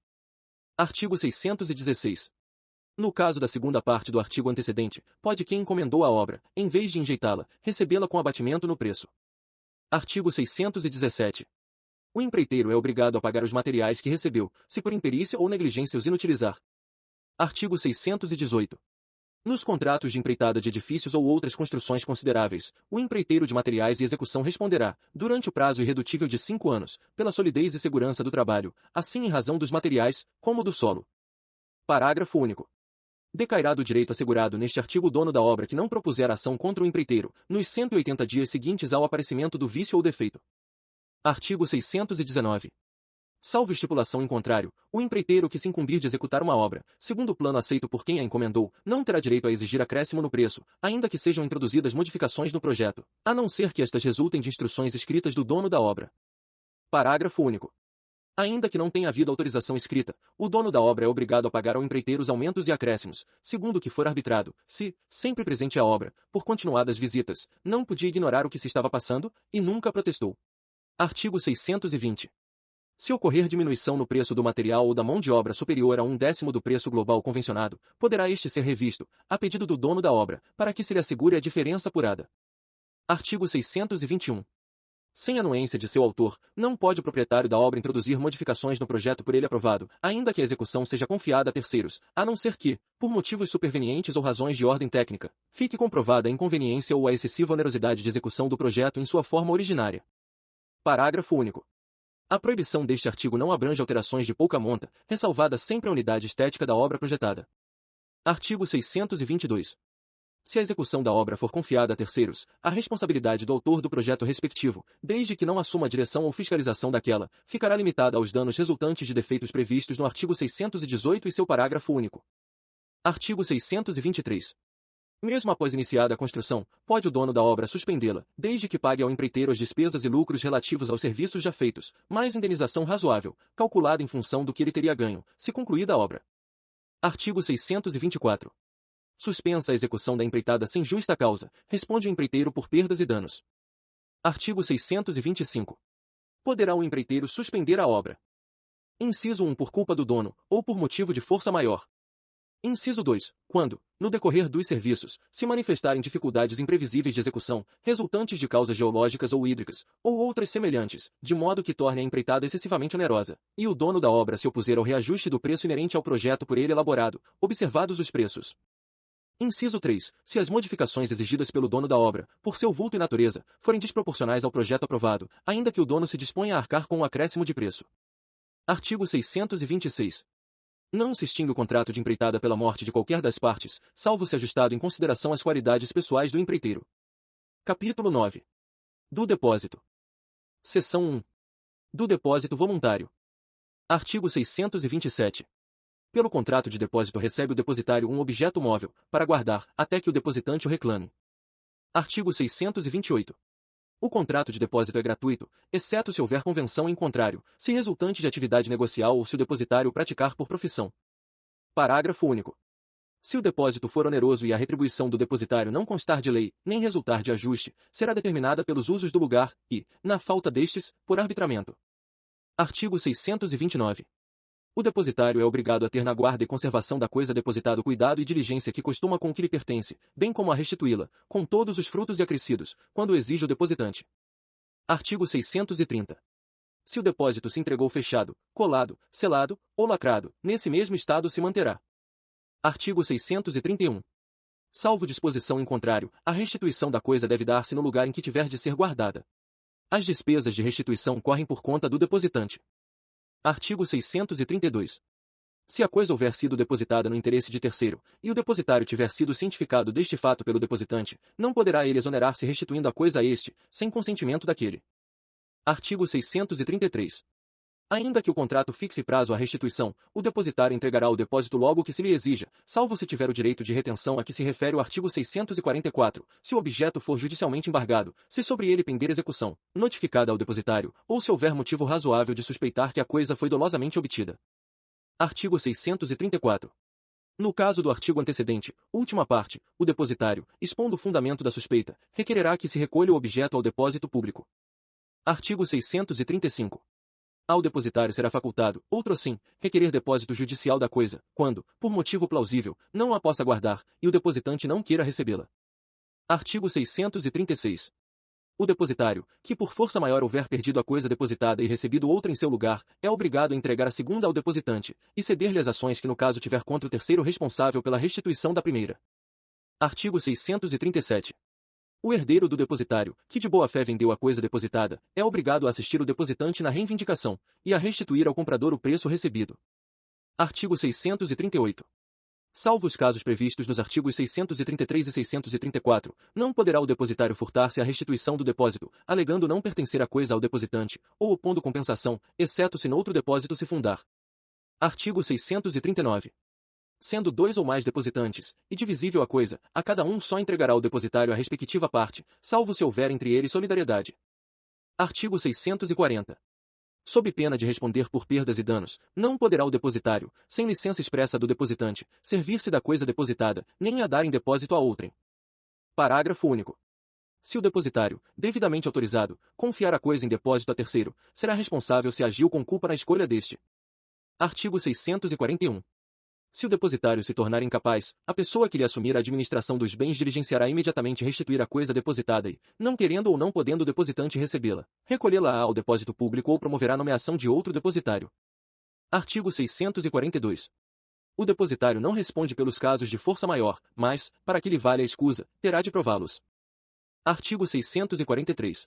Artigo 616. No caso da segunda parte do artigo antecedente, pode quem encomendou a obra, em vez de enjeitá-la, recebê-la com abatimento no preço. Artigo 617. O empreiteiro é obrigado a pagar os materiais que recebeu, se por imperícia ou negligência os inutilizar. Artigo 618. Nos contratos de empreitada de edifícios ou outras construções consideráveis, o empreiteiro de materiais e execução responderá, durante o prazo irredutível de 5 anos, pela solidez e segurança do trabalho, assim em razão dos materiais, como do solo. Parágrafo único. Decairá do direito assegurado neste artigo o dono da obra que não propuser ação contra o empreiteiro, nos 180 dias seguintes ao aparecimento do vício ou defeito. Artigo 619. Salvo estipulação em contrário, o empreiteiro que se incumbir de executar uma obra, segundo o plano aceito por quem a encomendou, não terá direito a exigir acréscimo no preço, ainda que sejam introduzidas modificações no projeto, a não ser que estas resultem de instruções escritas do dono da obra. Parágrafo único. Ainda que não tenha havido autorização escrita, o dono da obra é obrigado a pagar ao empreiteiro os aumentos e acréscimos, segundo o que for arbitrado, se, sempre presente à obra, por continuadas visitas, não podia ignorar o que se estava passando, e nunca protestou. Artigo 620. Se ocorrer diminuição no preço do material ou da mão de obra superior a 1/10 do preço global convencionado, poderá este ser revisto, a pedido do dono da obra, para que se lhe assegure a diferença apurada. Artigo 621. Sem anuência de seu autor, não pode o proprietário da obra introduzir modificações no projeto por ele aprovado, ainda que a execução seja confiada a terceiros, a não ser que, por motivos supervenientes ou razões de ordem técnica, fique comprovada a inconveniência ou a excessiva onerosidade de execução do projeto em sua forma originária. Parágrafo único. A proibição deste artigo não abrange alterações de pouca monta, ressalvada sempre a unidade estética da obra projetada. Artigo 622. Se a execução da obra for confiada a terceiros, a responsabilidade do autor do projeto respectivo, desde que não assuma a direção ou fiscalização daquela, ficará limitada aos danos resultantes de defeitos previstos no artigo 618 e seu parágrafo único. Artigo 623. Mesmo após iniciada a construção, pode o dono da obra suspendê-la, desde que pague ao empreiteiro as despesas e lucros relativos aos serviços já feitos, mais indenização razoável, calculada em função do que ele teria ganho, se concluída a obra. Artigo 624. Suspensa a execução da empreitada sem justa causa, responde o empreiteiro por perdas e danos. Artigo 625. Poderá o empreiteiro suspender a obra. Inciso 1 por culpa do dono, ou por motivo de força maior. Inciso 2. Quando, no decorrer dos serviços, se manifestarem dificuldades imprevisíveis de execução, resultantes de causas geológicas ou hídricas, ou outras semelhantes, de modo que torne a empreitada excessivamente onerosa, e o dono da obra se opuser ao reajuste do preço inerente ao projeto por ele elaborado, observados os preços. Inciso 3. Se as modificações exigidas pelo dono da obra, por seu vulto e natureza, forem desproporcionais ao projeto aprovado, ainda que o dono se disponha a arcar com o acréscimo de preço. Artigo 626. Não se extingue o contrato de empreitada pela morte de qualquer das partes, salvo se ajustado em consideração às qualidades pessoais do empreiteiro. Capítulo 9. Do depósito. Seção 1. Do depósito voluntário. Artigo 627. Pelo contrato de depósito recebe o depositário um objeto móvel, para guardar, até que o depositante o reclame. Artigo 628. O contrato de depósito é gratuito, exceto se houver convenção em contrário, se resultante de atividade negocial ou se o depositário o praticar por profissão. Parágrafo único. Se o depósito for oneroso e a retribuição do depositário não constar de lei, nem resultar de ajuste, será determinada pelos usos do lugar e, na falta destes, por arbitramento. Artigo 629. O depositário é obrigado a ter na guarda e conservação da coisa depositada o cuidado e diligência que costuma com o que lhe pertence, bem como a restituí-la, com todos os frutos e acrescidos, quando exige o depositante. Artigo 630. Se o depósito se entregou fechado, colado, selado ou lacrado, nesse mesmo estado se manterá. Artigo 631. Salvo disposição em contrário, a restituição da coisa deve dar-se no lugar em que tiver de ser guardada. As despesas de restituição correm por conta do depositante. Artigo 632. Se a coisa houver sido depositada no interesse de terceiro, e o depositário tiver sido cientificado deste fato pelo depositante, não poderá ele exonerar-se restituindo a coisa a este, sem consentimento daquele. Artigo 633. Ainda que o contrato fixe prazo à restituição, o depositário entregará o depósito logo que se lhe exija, salvo se tiver o direito de retenção a que se refere o artigo 644, se o objeto for judicialmente embargado, se sobre ele pender execução, notificada ao depositário, ou se houver motivo razoável de suspeitar que a coisa foi dolosamente obtida. Artigo 634. No caso do artigo antecedente, última parte, o depositário, expondo o fundamento da suspeita, requererá que se recolha o objeto ao depósito público. Artigo 635. Ao depositário será facultado, outro assim, requerer depósito judicial da coisa, quando, por motivo plausível, não a possa guardar, e o depositante não queira recebê-la. Artigo 636. O depositário, que por força maior houver perdido a coisa depositada e recebido outra em seu lugar, é obrigado a entregar a segunda ao depositante, e ceder-lhe as ações que no caso tiver contra o terceiro responsável pela restituição da primeira. Artigo 637. O herdeiro do depositário, que de boa fé vendeu a coisa depositada, é obrigado a assistir o depositante na reivindicação, e a restituir ao comprador o preço recebido. Artigo 638. Salvo os casos previstos nos artigos 633 e 634, não poderá o depositário furtar-se à restituição do depósito, alegando não pertencer a coisa ao depositante, ou opondo compensação, exceto se noutro depósito se fundar. Artigo 639. Sendo dois ou mais depositantes, e divisível a coisa, a cada um só entregará o depositário a respectiva parte, salvo se houver entre eles solidariedade. Artigo 640. Sob pena de responder por perdas e danos, não poderá o depositário, sem licença expressa do depositante, servir-se da coisa depositada, nem a dar em depósito a outrem. Parágrafo único. Se o depositário, devidamente autorizado, confiar a coisa em depósito a terceiro, será responsável se agiu com culpa na escolha deste. Artigo 641. Se o depositário se tornar incapaz, a pessoa que lhe assumir a administração dos bens diligenciará imediatamente restituir a coisa depositada e, não querendo ou não podendo o depositante recebê-la, recolhê-la ao depósito público ou promoverá a nomeação de outro depositário. Artigo 642. O depositário não responde pelos casos de força maior, mas, para que lhe valha a escusa, terá de prová-los. Artigo 643.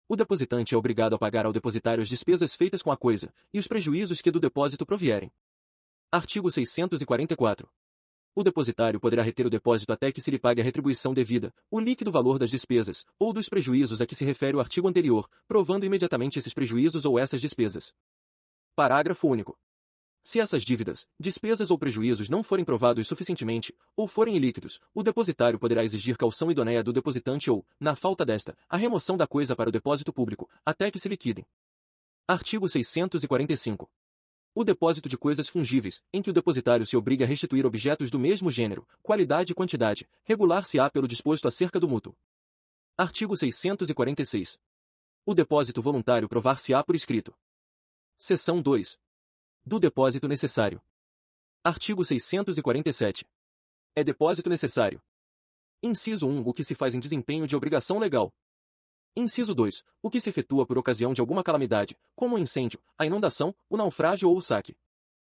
O depositante é obrigado a pagar ao depositário as despesas feitas com a coisa, e os prejuízos que do depósito provierem. Artigo 644. O depositário poderá reter o depósito até que se lhe pague a retribuição devida, o líquido valor das despesas, ou dos prejuízos a que se refere o artigo anterior, provando imediatamente esses prejuízos ou essas despesas. Parágrafo único. Se essas dívidas, despesas ou prejuízos não forem provados suficientemente, ou forem ilíquidos, o depositário poderá exigir caução idoneia do depositante ou, na falta desta, a remoção da coisa para o depósito público, até que se liquidem. Artigo 645. O depósito de coisas fungíveis, em que o depositário se obriga a restituir objetos do mesmo gênero, qualidade e quantidade, regular-se-á pelo disposto acerca do mútuo. Artigo 646. O depósito voluntário provar-se-á por escrito. Seção 2. Do depósito necessário. Artigo 647. É depósito necessário. Inciso 1. O que se faz em desempenho de obrigação legal. Inciso 2. O que se efetua por ocasião de alguma calamidade, como o incêndio, a inundação, o naufrágio ou o saque.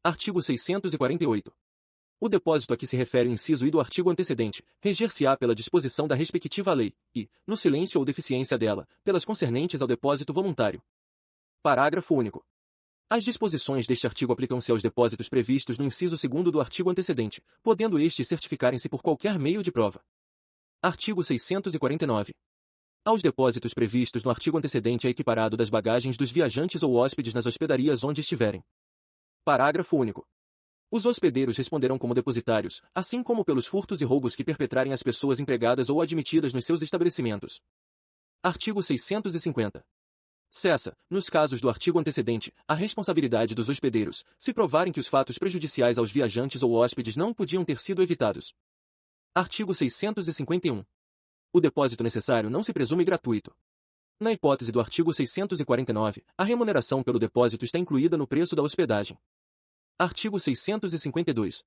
Artigo 648. O depósito a que se refere o inciso I do artigo antecedente, reger-se-á pela disposição da respectiva lei, e, no silêncio ou deficiência dela, pelas concernentes ao depósito voluntário. Parágrafo único. As disposições deste artigo aplicam-se aos depósitos previstos no inciso 2º do artigo antecedente, podendo estes certificarem-se por qualquer meio de prova. Artigo 649. Aos depósitos previstos no artigo antecedente é equiparado das bagagens dos viajantes ou hóspedes nas hospedarias onde estiverem. Parágrafo único. Os hospedeiros responderão como depositários, assim como pelos furtos e roubos que perpetrarem as pessoas empregadas ou admitidas nos seus estabelecimentos. Artigo 650. Cessa, nos casos do artigo antecedente, a responsabilidade dos hospedeiros, se provarem que os fatos prejudiciais aos viajantes ou hóspedes não podiam ter sido evitados. Artigo 651. O depósito necessário não se presume gratuito. Na hipótese do artigo 649, a remuneração pelo depósito está incluída no preço da hospedagem. Artigo 652.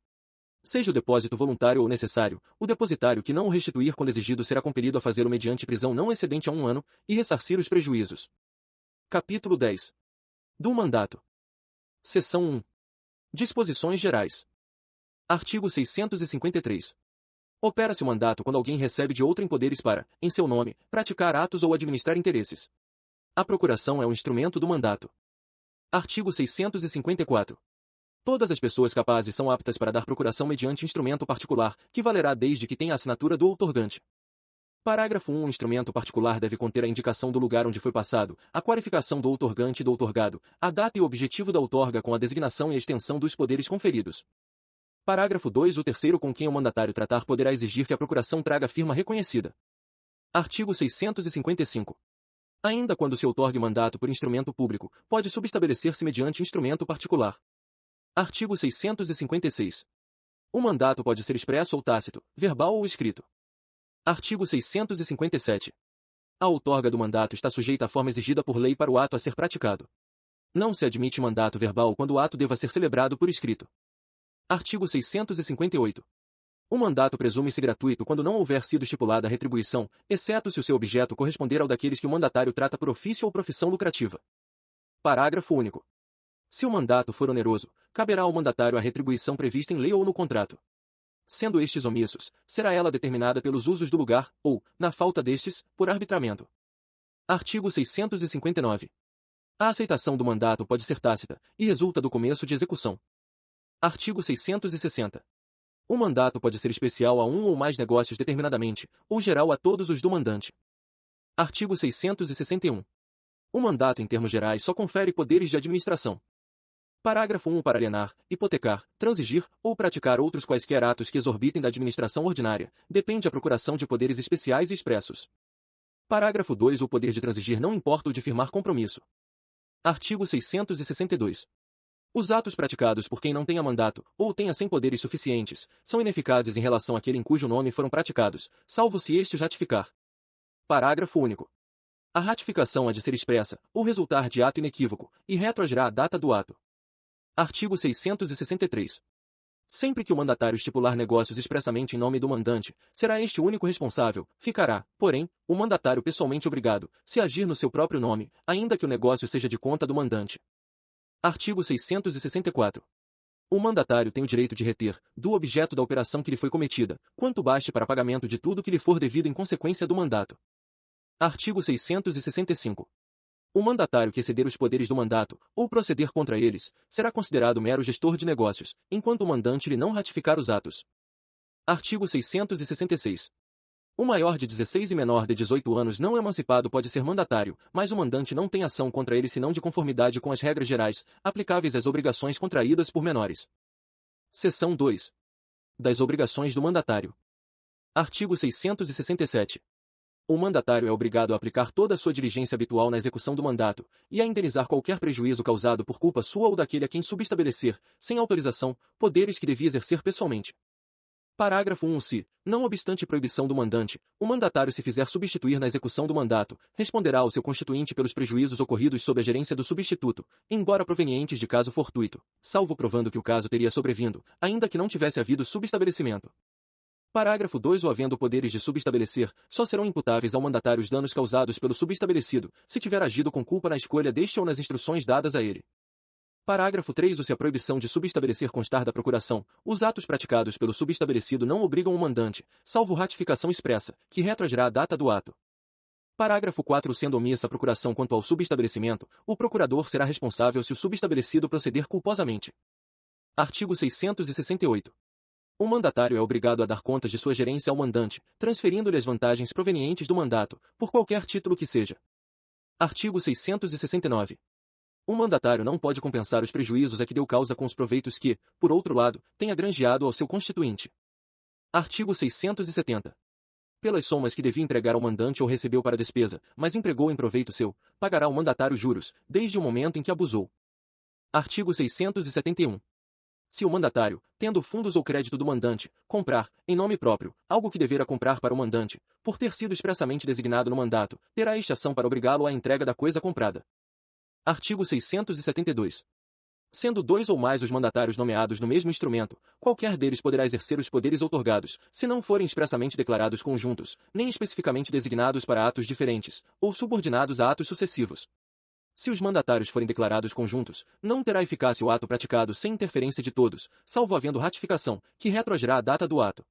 Seja o depósito voluntário ou necessário, o depositário que não o restituir quando exigido será compelido a fazê-lo mediante prisão não excedente a 1 ano, e ressarcir os prejuízos. Capítulo 10. Do mandato. Seção 1. Disposições gerais. Artigo 653. Opera-se o mandato quando alguém recebe de outrem poderes para, em seu nome, praticar atos ou administrar interesses. A procuração é o instrumento do mandato. Artigo 654. Todas as pessoas capazes são aptas para dar procuração mediante instrumento particular, que valerá desde que tenha a assinatura do outorgante. Parágrafo 1. O instrumento particular deve conter a indicação do lugar onde foi passado, a qualificação do outorgante e do outorgado, a data e objetivo da outorga com a designação e extensão dos poderes conferidos. Parágrafo 2. O terceiro com quem o mandatário tratar poderá exigir que a procuração traga firma reconhecida. Artigo 655. Ainda quando se outorgue mandato por instrumento público, pode subestabelecer-se mediante instrumento particular. Artigo 656. O mandato pode ser expresso ou tácito, verbal ou escrito. Artigo 657. A outorga do mandato está sujeita à forma exigida por lei para o ato a ser praticado. Não se admite mandato verbal quando o ato deva ser celebrado por escrito. Artigo 658. O mandato presume-se gratuito quando não houver sido estipulada a retribuição, exceto se o seu objeto corresponder ao daqueles que o mandatário trata por ofício ou profissão lucrativa. Parágrafo único. Se o mandato for oneroso, caberá ao mandatário a retribuição prevista em lei ou no contrato. Sendo estes omissos, será ela determinada pelos usos do lugar, ou, na falta destes, por arbitramento. Artigo 659. A aceitação do mandato pode ser tácita, e resulta do começo de execução. Artigo 660. O mandato pode ser especial a um ou mais negócios determinadamente, ou geral a todos os do mandante. Artigo 661. O mandato em termos gerais só confere poderes de administração. Parágrafo 1. Para alienar, hipotecar, transigir ou praticar outros quaisquer atos que exorbitem da administração ordinária, depende a procuração de poderes especiais e expressos. Parágrafo 2. O poder de transigir não importa o de firmar compromisso. Artigo 662. Os atos praticados por quem não tenha mandato, ou tenha sem poderes suficientes, são ineficazes em relação àquele em cujo nome foram praticados, salvo se este os ratificar. Parágrafo único. A ratificação há de ser expressa, ou resultar de ato inequívoco, e retroagirá a data do ato. Artigo 663. Sempre que o mandatário estipular negócios expressamente em nome do mandante, será este o único responsável, ficará, porém, o mandatário pessoalmente obrigado, se agir no seu próprio nome, ainda que o negócio seja de conta do mandante. Artigo 664. O mandatário tem o direito de reter, do objeto da operação que lhe foi cometida, quanto baste para pagamento de tudo que lhe for devido em consequência do mandato. Artigo 665. O mandatário que exceder os poderes do mandato, ou proceder contra eles, será considerado mero gestor de negócios, enquanto o mandante lhe não ratificar os atos. Artigo 666. O maior de 16 e menor de 18 anos não emancipado pode ser mandatário, mas o mandante não tem ação contra ele senão de conformidade com as regras gerais, aplicáveis às obrigações contraídas por menores. Seção 2. Das obrigações do mandatário. Artigo 667. O mandatário é obrigado a aplicar toda a sua diligência habitual na execução do mandato, e a indenizar qualquer prejuízo causado por culpa sua ou daquele a quem subestabelecer, sem autorização, poderes que devia exercer pessoalmente. Parágrafo 1. Se, não obstante proibição do mandante, o mandatário se fizer substituir na execução do mandato, responderá ao seu constituinte pelos prejuízos ocorridos sob a gerência do substituto, embora provenientes de caso fortuito, salvo provando que o caso teria sobrevindo, ainda que não tivesse havido subestabelecimento. Parágrafo 2. O havendo poderes de subestabelecer, só serão imputáveis ao mandatário os danos causados pelo subestabelecido, se tiver agido com culpa na escolha deste ou nas instruções dadas a ele. Parágrafo 3. Se a proibição de subestabelecer constar da procuração, os atos praticados pelo subestabelecido não obrigam o mandante, salvo ratificação expressa, que retroagirá a data do ato. Parágrafo 4. Sendo omissa a procuração quanto ao subestabelecimento, o procurador será responsável se o subestabelecido proceder culposamente. Artigo 668. O mandatário é obrigado a dar contas de sua gerência ao mandante, transferindo-lhe as vantagens provenientes do mandato, por qualquer título que seja. Artigo 669. O mandatário não pode compensar os prejuízos a que deu causa com os proveitos que, por outro lado, tenha granjeado ao seu constituinte. Artigo 670. Pelas somas que devia entregar ao mandante ou recebeu para despesa, mas empregou em proveito seu, pagará o mandatário juros, desde o momento em que abusou. Artigo 671. Se o mandatário, tendo fundos ou crédito do mandante, comprar, em nome próprio, algo que devera comprar para o mandante, por ter sido expressamente designado no mandato, terá esta ação para obrigá-lo à entrega da coisa comprada. Artigo 672. Sendo dois ou mais os mandatários nomeados no mesmo instrumento, qualquer deles poderá exercer os poderes outorgados, se não forem expressamente declarados conjuntos, nem especificamente designados para atos diferentes, ou subordinados a atos sucessivos. Se os mandatários forem declarados conjuntos, não terá eficácia o ato praticado sem interferência de todos, salvo havendo ratificação, que retroagirá a data do ato.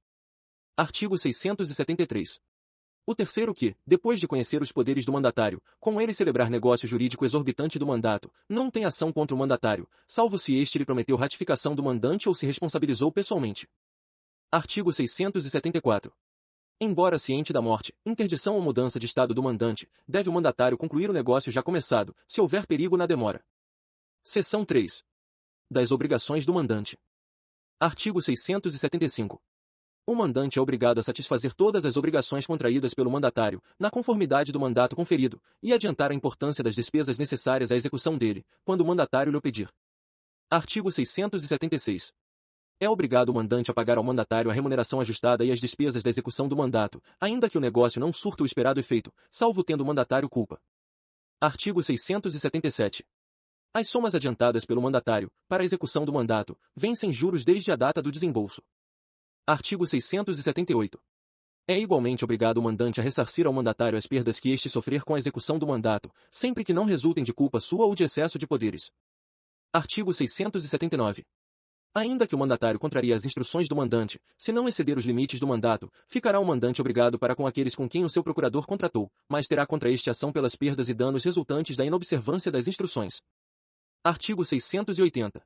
Artigo 673. O terceiro que, depois de conhecer os poderes do mandatário, com ele celebrar negócio jurídico exorbitante do mandato, não tem ação contra o mandatário, salvo se este lhe prometeu ratificação do mandante ou se responsabilizou pessoalmente. Artigo 674. Embora ciente da morte, interdição ou mudança de estado do mandante, deve o mandatário concluir o negócio já começado, se houver perigo na demora. Seção 3. Das obrigações do mandante. Artigo 675. O mandante é obrigado a satisfazer todas as obrigações contraídas pelo mandatário, na conformidade do mandato conferido, e adiantar a importância das despesas necessárias à execução dele, quando o mandatário lhe o pedir. Artigo 676. É obrigado o mandante a pagar ao mandatário a remuneração ajustada e as despesas da execução do mandato, ainda que o negócio não surta o esperado efeito, salvo tendo o mandatário culpa. Artigo 677. As somas adiantadas pelo mandatário, para a execução do mandato, vencem juros desde a data do desembolso. Artigo 678. É igualmente obrigado o mandante a ressarcir ao mandatário as perdas que este sofrer com a execução do mandato, sempre que não resultem de culpa sua ou de excesso de poderes. Artigo 679. Ainda que o mandatário contrarie as instruções do mandante, se não exceder os limites do mandato, ficará o mandante obrigado para com aqueles com quem o seu procurador contratou, mas terá contra este ação pelas perdas e danos resultantes da inobservância das instruções. Artigo 680.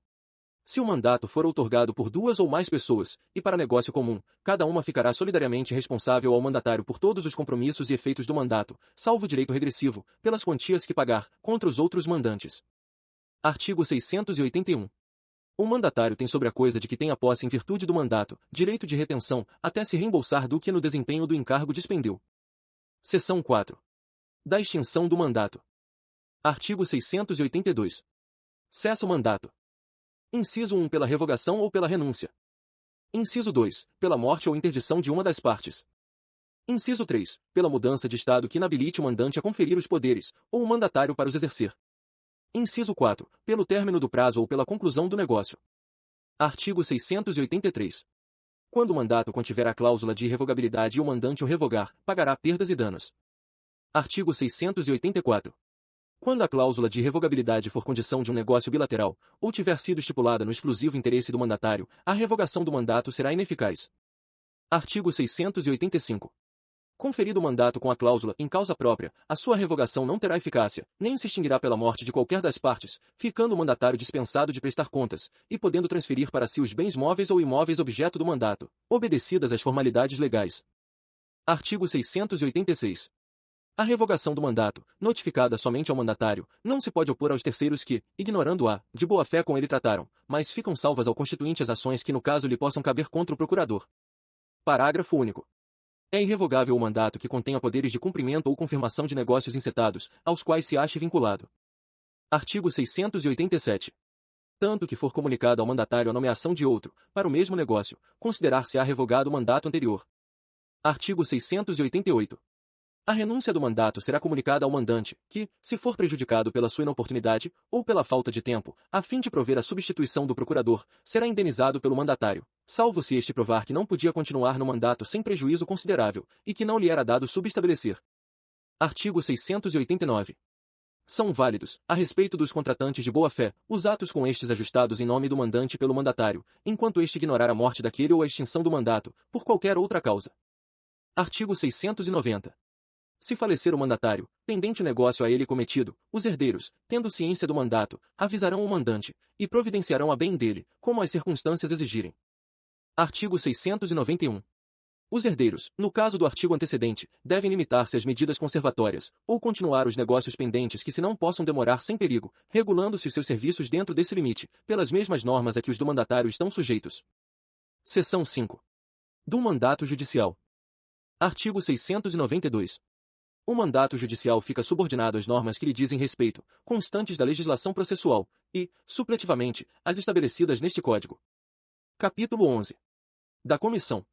Se o mandato for outorgado por duas ou mais pessoas, e para negócio comum, cada uma ficará solidariamente responsável ao mandatário por todos os compromissos e efeitos do mandato, salvo direito regressivo, pelas quantias que pagar, contra os outros mandantes. Artigo 681. O mandatário tem sobre a coisa de que tem a posse em virtude do mandato, direito de retenção, até se reembolsar do que no desempenho do encargo despendeu. Seção 4. Da extinção do mandato. Artigo 682. Cessa o mandato. Inciso 1. Pela revogação ou pela renúncia. Inciso 2. Pela morte ou interdição de uma das partes. Inciso 3. Pela mudança de estado que inabilite o mandante a conferir os poderes, ou o mandatário para os exercer. Inciso 4. Pelo término do prazo ou pela conclusão do negócio. Artigo 683. Quando o mandato contiver a cláusula de irrevogabilidade e o mandante o revogar, pagará perdas e danos. Artigo 684. Quando a cláusula de irrevogabilidade for condição de um negócio bilateral, ou tiver sido estipulada no exclusivo interesse do mandatário, a revogação do mandato será ineficaz. Artigo 685. Conferido o mandato com a cláusula em causa própria, a sua revogação não terá eficácia, nem se extinguirá pela morte de qualquer das partes, ficando o mandatário dispensado de prestar contas, e podendo transferir para si os bens móveis ou imóveis objeto do mandato, obedecidas as formalidades legais. Artigo 686. A revogação do mandato, notificada somente ao mandatário, não se pode opor aos terceiros que, ignorando-a, de boa fé com ele trataram, mas ficam salvas ao constituinte as ações que no caso lhe possam caber contra o procurador. Parágrafo único. É irrevogável o mandato que contenha poderes de cumprimento ou confirmação de negócios encetados, aos quais se ache vinculado. Artigo 687. Tanto que for comunicado ao mandatário a nomeação de outro, para o mesmo negócio, considerar-se-á revogado o mandato anterior. Artigo 688. A renúncia do mandato será comunicada ao mandante, que, se for prejudicado pela sua inoportunidade, ou pela falta de tempo, a fim de prover a substituição do procurador, será indenizado pelo mandatário, salvo se este provar que não podia continuar no mandato sem prejuízo considerável, e que não lhe era dado subestabelecer. Artigo 689. São válidos, a respeito dos contratantes de boa-fé, os atos com estes ajustados em nome do mandante pelo mandatário, enquanto este ignorar a morte daquele ou a extinção do mandato, por qualquer outra causa. Artigo 690. Se falecer o mandatário, pendente o negócio a ele cometido, os herdeiros, tendo ciência do mandato, avisarão o mandante, e providenciarão a bem dele, como as circunstâncias exigirem. Artigo 691. Os herdeiros, no caso do artigo antecedente, devem limitar-se às medidas conservatórias, ou continuar os negócios pendentes que se não possam demorar sem perigo, regulando-se os seus serviços dentro desse limite, pelas mesmas normas a que os do mandatário estão sujeitos. Seção 5. Do mandato judicial. Artigo 692. O mandato judicial fica subordinado às normas que lhe dizem respeito, constantes da legislação processual, e, supletivamente, às estabelecidas neste Código. Capítulo 11. Da Comissão.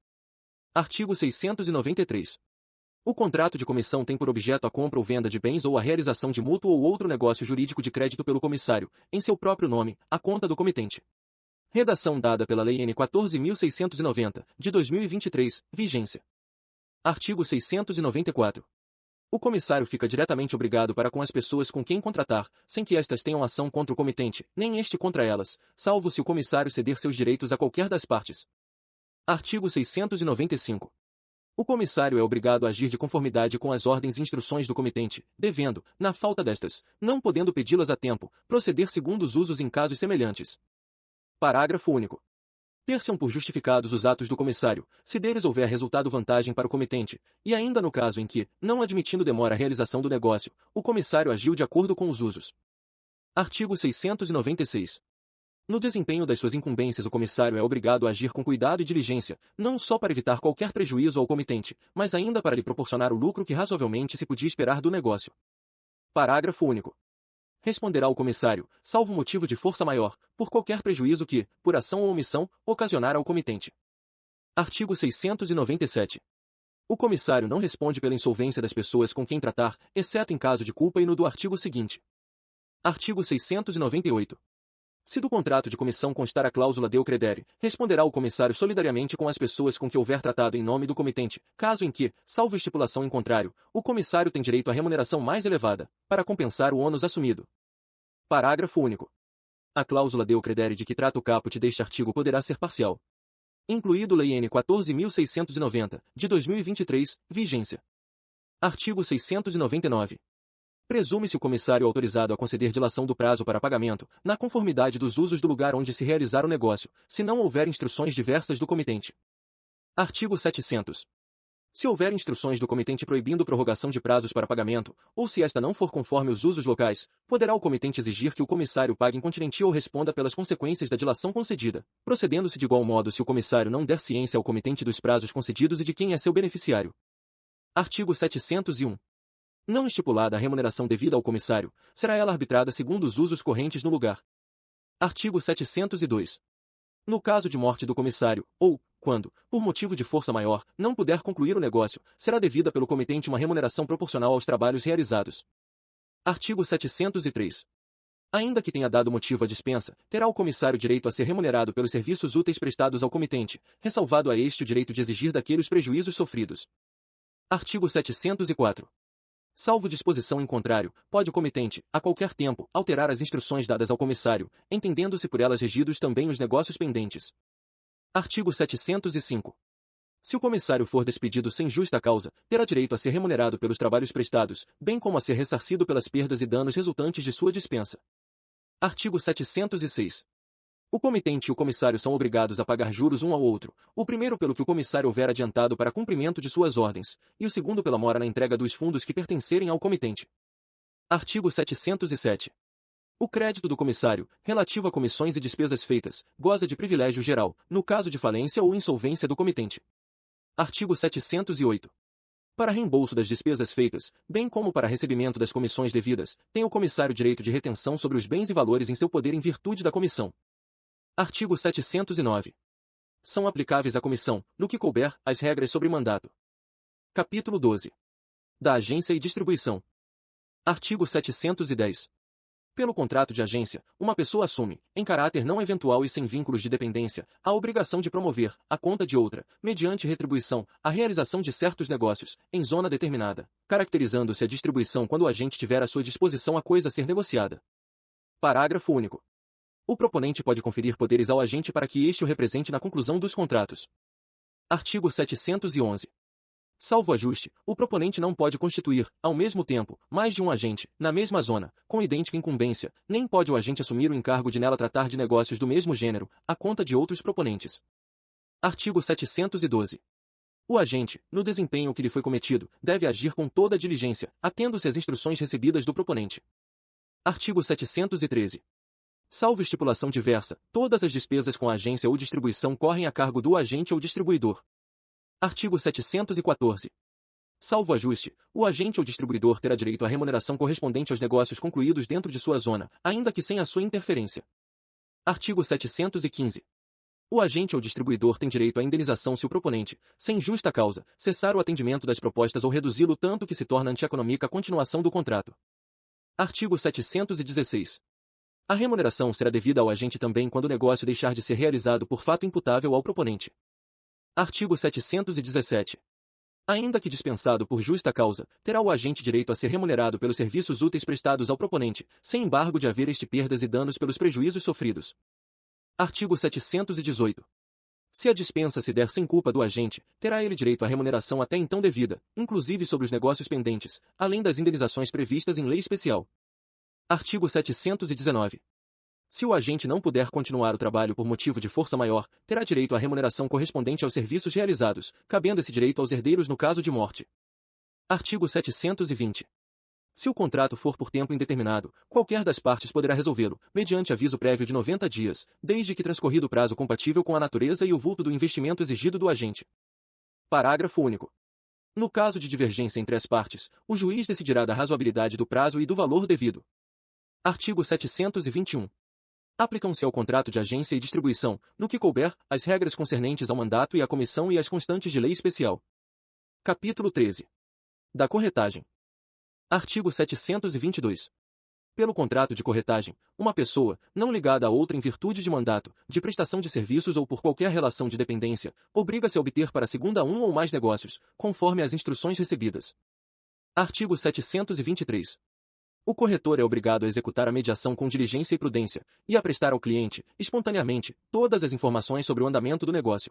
Artigo 693. O contrato de comissão tem por objeto a compra ou venda de bens ou a realização de mútuo ou outro negócio jurídico de crédito pelo comissário, em seu próprio nome, à conta do comitente. Redação dada pela Lei N. 14.690, de 2023, vigência. Artigo 694. O comissário fica diretamente obrigado para com as pessoas com quem contratar, sem que estas tenham ação contra o comitente, nem este contra elas, salvo se o comissário ceder seus direitos a qualquer das partes. Artigo 695. O comissário é obrigado a agir de conformidade com as ordens e instruções do comitente, devendo, na falta destas, não podendo pedi-las a tempo, proceder segundo os usos em casos semelhantes. Parágrafo único. Ter-se-ão por justificados os atos do comissário, se deles houver resultado vantagem para o comitente, e ainda no caso em que, não admitindo demora a realização do negócio, o comissário agiu de acordo com os usos. Artigo 696. No desempenho das suas incumbências o comissário é obrigado a agir com cuidado e diligência, não só para evitar qualquer prejuízo ao comitente, mas ainda para lhe proporcionar o lucro que razoavelmente se podia esperar do negócio. Parágrafo único. Responderá o comissário, salvo motivo de força maior, por qualquer prejuízo que, por ação ou omissão, ocasionar ao comitente. Artigo 697. O comissário não responde pela insolvência das pessoas com quem tratar, exceto em caso de culpa e no do artigo seguinte. Artigo 698. Se do contrato de comissão constar a cláusula deo credere, responderá o comissário solidariamente com as pessoas com que houver tratado em nome do comitente, caso em que, salvo estipulação em contrário, o comissário tem direito à remuneração mais elevada, para compensar o ônus assumido. Parágrafo único. A cláusula deo credere de que trata o caput deste artigo poderá ser parcial. Incluído Lei N. 14.690, de 2023, vigência. Artigo 699. Presume-se o comissário autorizado a conceder dilação do prazo para pagamento, na conformidade dos usos do lugar onde se realizar o negócio, se não houver instruções diversas do comitente. Artigo 700. Se houver instruções do comitente proibindo prorrogação de prazos para pagamento, ou se esta não for conforme os usos locais, poderá o comitente exigir que o comissário pague incontinenti ou responda pelas consequências da dilação concedida, procedendo-se de igual modo se o comissário não der ciência ao comitente dos prazos concedidos e de quem é seu beneficiário. Artigo 701. Não estipulada a remuneração devida ao comissário, será ela arbitrada segundo os usos correntes no lugar. Artigo 702. No caso de morte do comissário, ou, quando, por motivo de força maior, não puder concluir o negócio, será devida pelo comitente uma remuneração proporcional aos trabalhos realizados. Artigo 703. Ainda que tenha dado motivo à dispensa, terá o comissário direito a ser remunerado pelos serviços úteis prestados ao comitente, ressalvado a este o direito de exigir daquele os prejuízos sofridos. Artigo 704. Salvo disposição em contrário, pode o comitente, a qualquer tempo, alterar as instruções dadas ao comissário, entendendo-se por elas regidos também os negócios pendentes. Artigo 705. Se o comissário for despedido sem justa causa, terá direito a ser remunerado pelos trabalhos prestados, bem como a ser ressarcido pelas perdas e danos resultantes de sua dispensa. Artigo 706. O comitente e o comissário são obrigados a pagar juros um ao outro, o primeiro pelo que o comissário houver adiantado para cumprimento de suas ordens, e o segundo pela mora na entrega dos fundos que pertencerem ao comitente. Artigo 707. O crédito do comissário, relativo a comissões e despesas feitas, goza de privilégio geral, no caso de falência ou insolvência do comitente. Artigo 708. Para reembolso das despesas feitas, bem como para recebimento das comissões devidas, tem o comissário direito de retenção sobre os bens e valores em seu poder em virtude da comissão. Artigo 709. São aplicáveis à comissão, no que couber, as regras sobre mandato. Capítulo 12. Da agência e distribuição. Artigo 710. Pelo contrato de agência, uma pessoa assume, em caráter não eventual e sem vínculos de dependência, a obrigação de promover, à conta de outra, mediante retribuição, a realização de certos negócios, em zona determinada, caracterizando-se a distribuição quando o agente tiver à sua disposição a coisa a ser negociada. Parágrafo único. O proponente pode conferir poderes ao agente para que este o represente na conclusão dos contratos. Artigo 711. Salvo ajuste, o proponente não pode constituir, ao mesmo tempo, mais de um agente, na mesma zona, com idêntica incumbência, nem pode o agente assumir o encargo de nela tratar de negócios do mesmo gênero, à conta de outros proponentes. Artigo 712. O agente, no desempenho que lhe foi cometido, deve agir com toda a diligência, atendo-se às instruções recebidas do proponente. Artigo 713. Salvo estipulação diversa, todas as despesas com a agência ou distribuição correm a cargo do agente ou distribuidor. Artigo 714. Salvo ajuste, o agente ou distribuidor terá direito à remuneração correspondente aos negócios concluídos dentro de sua zona, ainda que sem a sua interferência. Artigo 715. O agente ou distribuidor tem direito à indenização se o proponente, sem justa causa, cessar o atendimento das propostas ou reduzi-lo tanto que se torna antieconômica a continuação do contrato. Artigo 716. A remuneração será devida ao agente também quando o negócio deixar de ser realizado por fato imputável ao proponente. Artigo 717. Ainda que dispensado por justa causa, terá o agente direito a ser remunerado pelos serviços úteis prestados ao proponente, sem embargo de haver este perdas e danos pelos prejuízos sofridos. Artigo 718. Se a dispensa se der sem culpa do agente, terá ele direito à remuneração até então devida, inclusive sobre os negócios pendentes, além das indenizações previstas em lei especial. Artigo 719. Se o agente não puder continuar o trabalho por motivo de força maior, terá direito à remuneração correspondente aos serviços realizados, cabendo esse direito aos herdeiros no caso de morte. Artigo 720. Se o contrato for por tempo indeterminado, qualquer das partes poderá resolvê-lo, mediante aviso prévio de 90 dias, desde que transcorrido o prazo compatível com a natureza e o vulto do investimento exigido do agente. Parágrafo único. No caso de divergência entre as partes, o juiz decidirá da razoabilidade do prazo e do valor devido. Artigo 721. Aplicam-se ao contrato de agência e distribuição, no que couber, as regras concernentes ao mandato e à comissão e as constantes de lei especial. Capítulo 13. Da corretagem. Artigo 722. Pelo contrato de corretagem, uma pessoa, não ligada a outra em virtude de mandato, de prestação de serviços ou por qualquer relação de dependência, obriga-se a obter para a segunda um ou mais negócios, conforme as instruções recebidas. Artigo 723. O corretor é obrigado a executar a mediação com diligência e prudência, e a prestar ao cliente, espontaneamente, todas as informações sobre o andamento do negócio.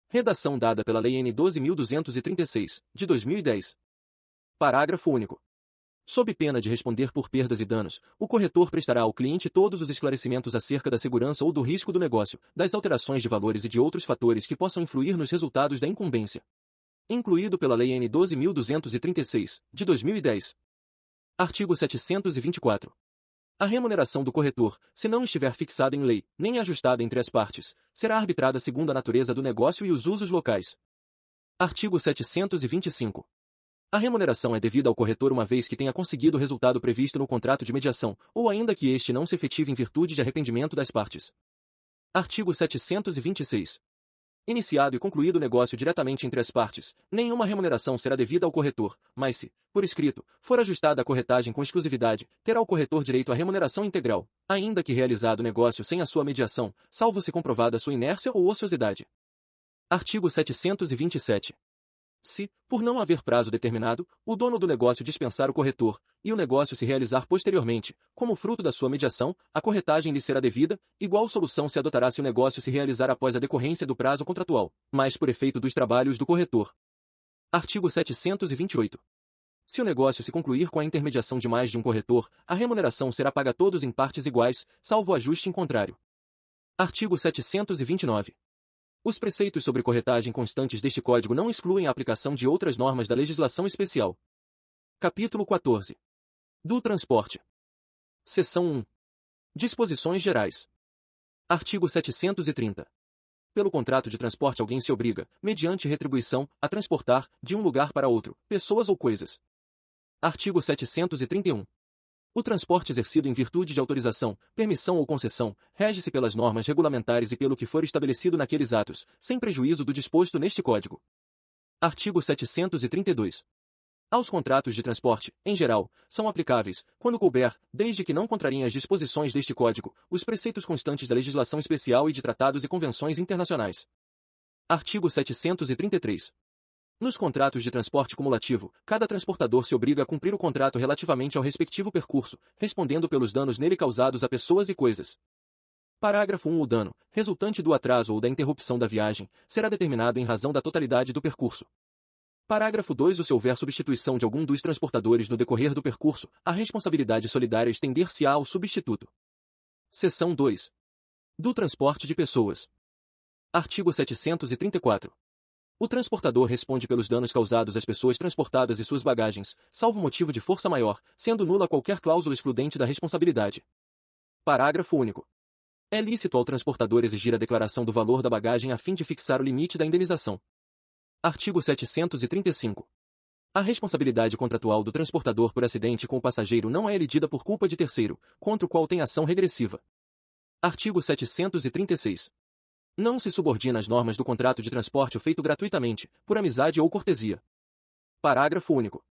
Redação dada pela Lei N. 12.236, de 2010. Parágrafo único. Sob pena de responder por perdas e danos, o corretor prestará ao cliente todos os esclarecimentos acerca da segurança ou do risco do negócio, das alterações de valores e de outros fatores que possam influir nos resultados da incumbência. Incluído pela Lei N. 12.236, de 2010. Artigo 724. A remuneração do corretor, se não estiver fixada em lei, nem ajustada entre as partes, será arbitrada segundo a natureza do negócio e os usos locais. Artigo 725. A remuneração é devida ao corretor uma vez que tenha conseguido o resultado previsto no contrato de mediação, ou ainda que este não se efetive em virtude de arrependimento das partes. Artigo 726. Iniciado e concluído o negócio diretamente entre as partes, nenhuma remuneração será devida ao corretor, mas se, por escrito, for ajustada a corretagem com exclusividade, terá o corretor direito à remuneração integral, ainda que realizado o negócio sem a sua mediação, salvo se comprovada sua inércia ou ociosidade. Artigo 727. Se, por não haver prazo determinado, o dono do negócio dispensar o corretor, e o negócio se realizar posteriormente, como fruto da sua mediação, a corretagem lhe será devida, igual solução se adotará se o negócio se realizar após a decorrência do prazo contratual, mas por efeito dos trabalhos do corretor. Artigo 728. Se o negócio se concluir com a intermediação de mais de um corretor, a remuneração será paga a todos em partes iguais, salvo ajuste em contrário. Artigo 729. Os preceitos sobre corretagem constantes deste Código não excluem a aplicação de outras normas da legislação especial. Capítulo 14. Do transporte. Seção 1. Disposições gerais. Artigo 730. Pelo contrato de transporte alguém se obriga, mediante retribuição, a transportar, de um lugar para outro, pessoas ou coisas. Artigo 731. O transporte exercido em virtude de autorização, permissão ou concessão, rege-se pelas normas regulamentares e pelo que for estabelecido naqueles atos, sem prejuízo do disposto neste Código. Artigo 732. Aos contratos de transporte, em geral, são aplicáveis, quando couber, desde que não contrariem as disposições deste Código, os preceitos constantes da legislação especial e de tratados e convenções internacionais. Artigo 733. Nos contratos de transporte cumulativo, cada transportador se obriga a cumprir o contrato relativamente ao respectivo percurso, respondendo pelos danos nele causados a pessoas e coisas. Parágrafo 1. O dano, resultante do atraso ou da interrupção da viagem, será determinado em razão da totalidade do percurso. Parágrafo 2. Se houver substituição de algum dos transportadores no decorrer do percurso, a responsabilidade solidária estender-se-á ao substituto. Seção 2. Do transporte de pessoas. Artigo 734. O transportador responde pelos danos causados às pessoas transportadas e suas bagagens, salvo motivo de força maior, sendo nula qualquer cláusula excludente da responsabilidade. Parágrafo único. É lícito ao transportador exigir a declaração do valor da bagagem a fim de fixar o limite da indenização. Artigo 735. A responsabilidade contratual do transportador por acidente com o passageiro não é elidida por culpa de terceiro, contra o qual tem ação regressiva. Artigo 736. Não se subordina às normas do contrato de transporte o feito gratuitamente, por amizade ou cortesia. Parágrafo único.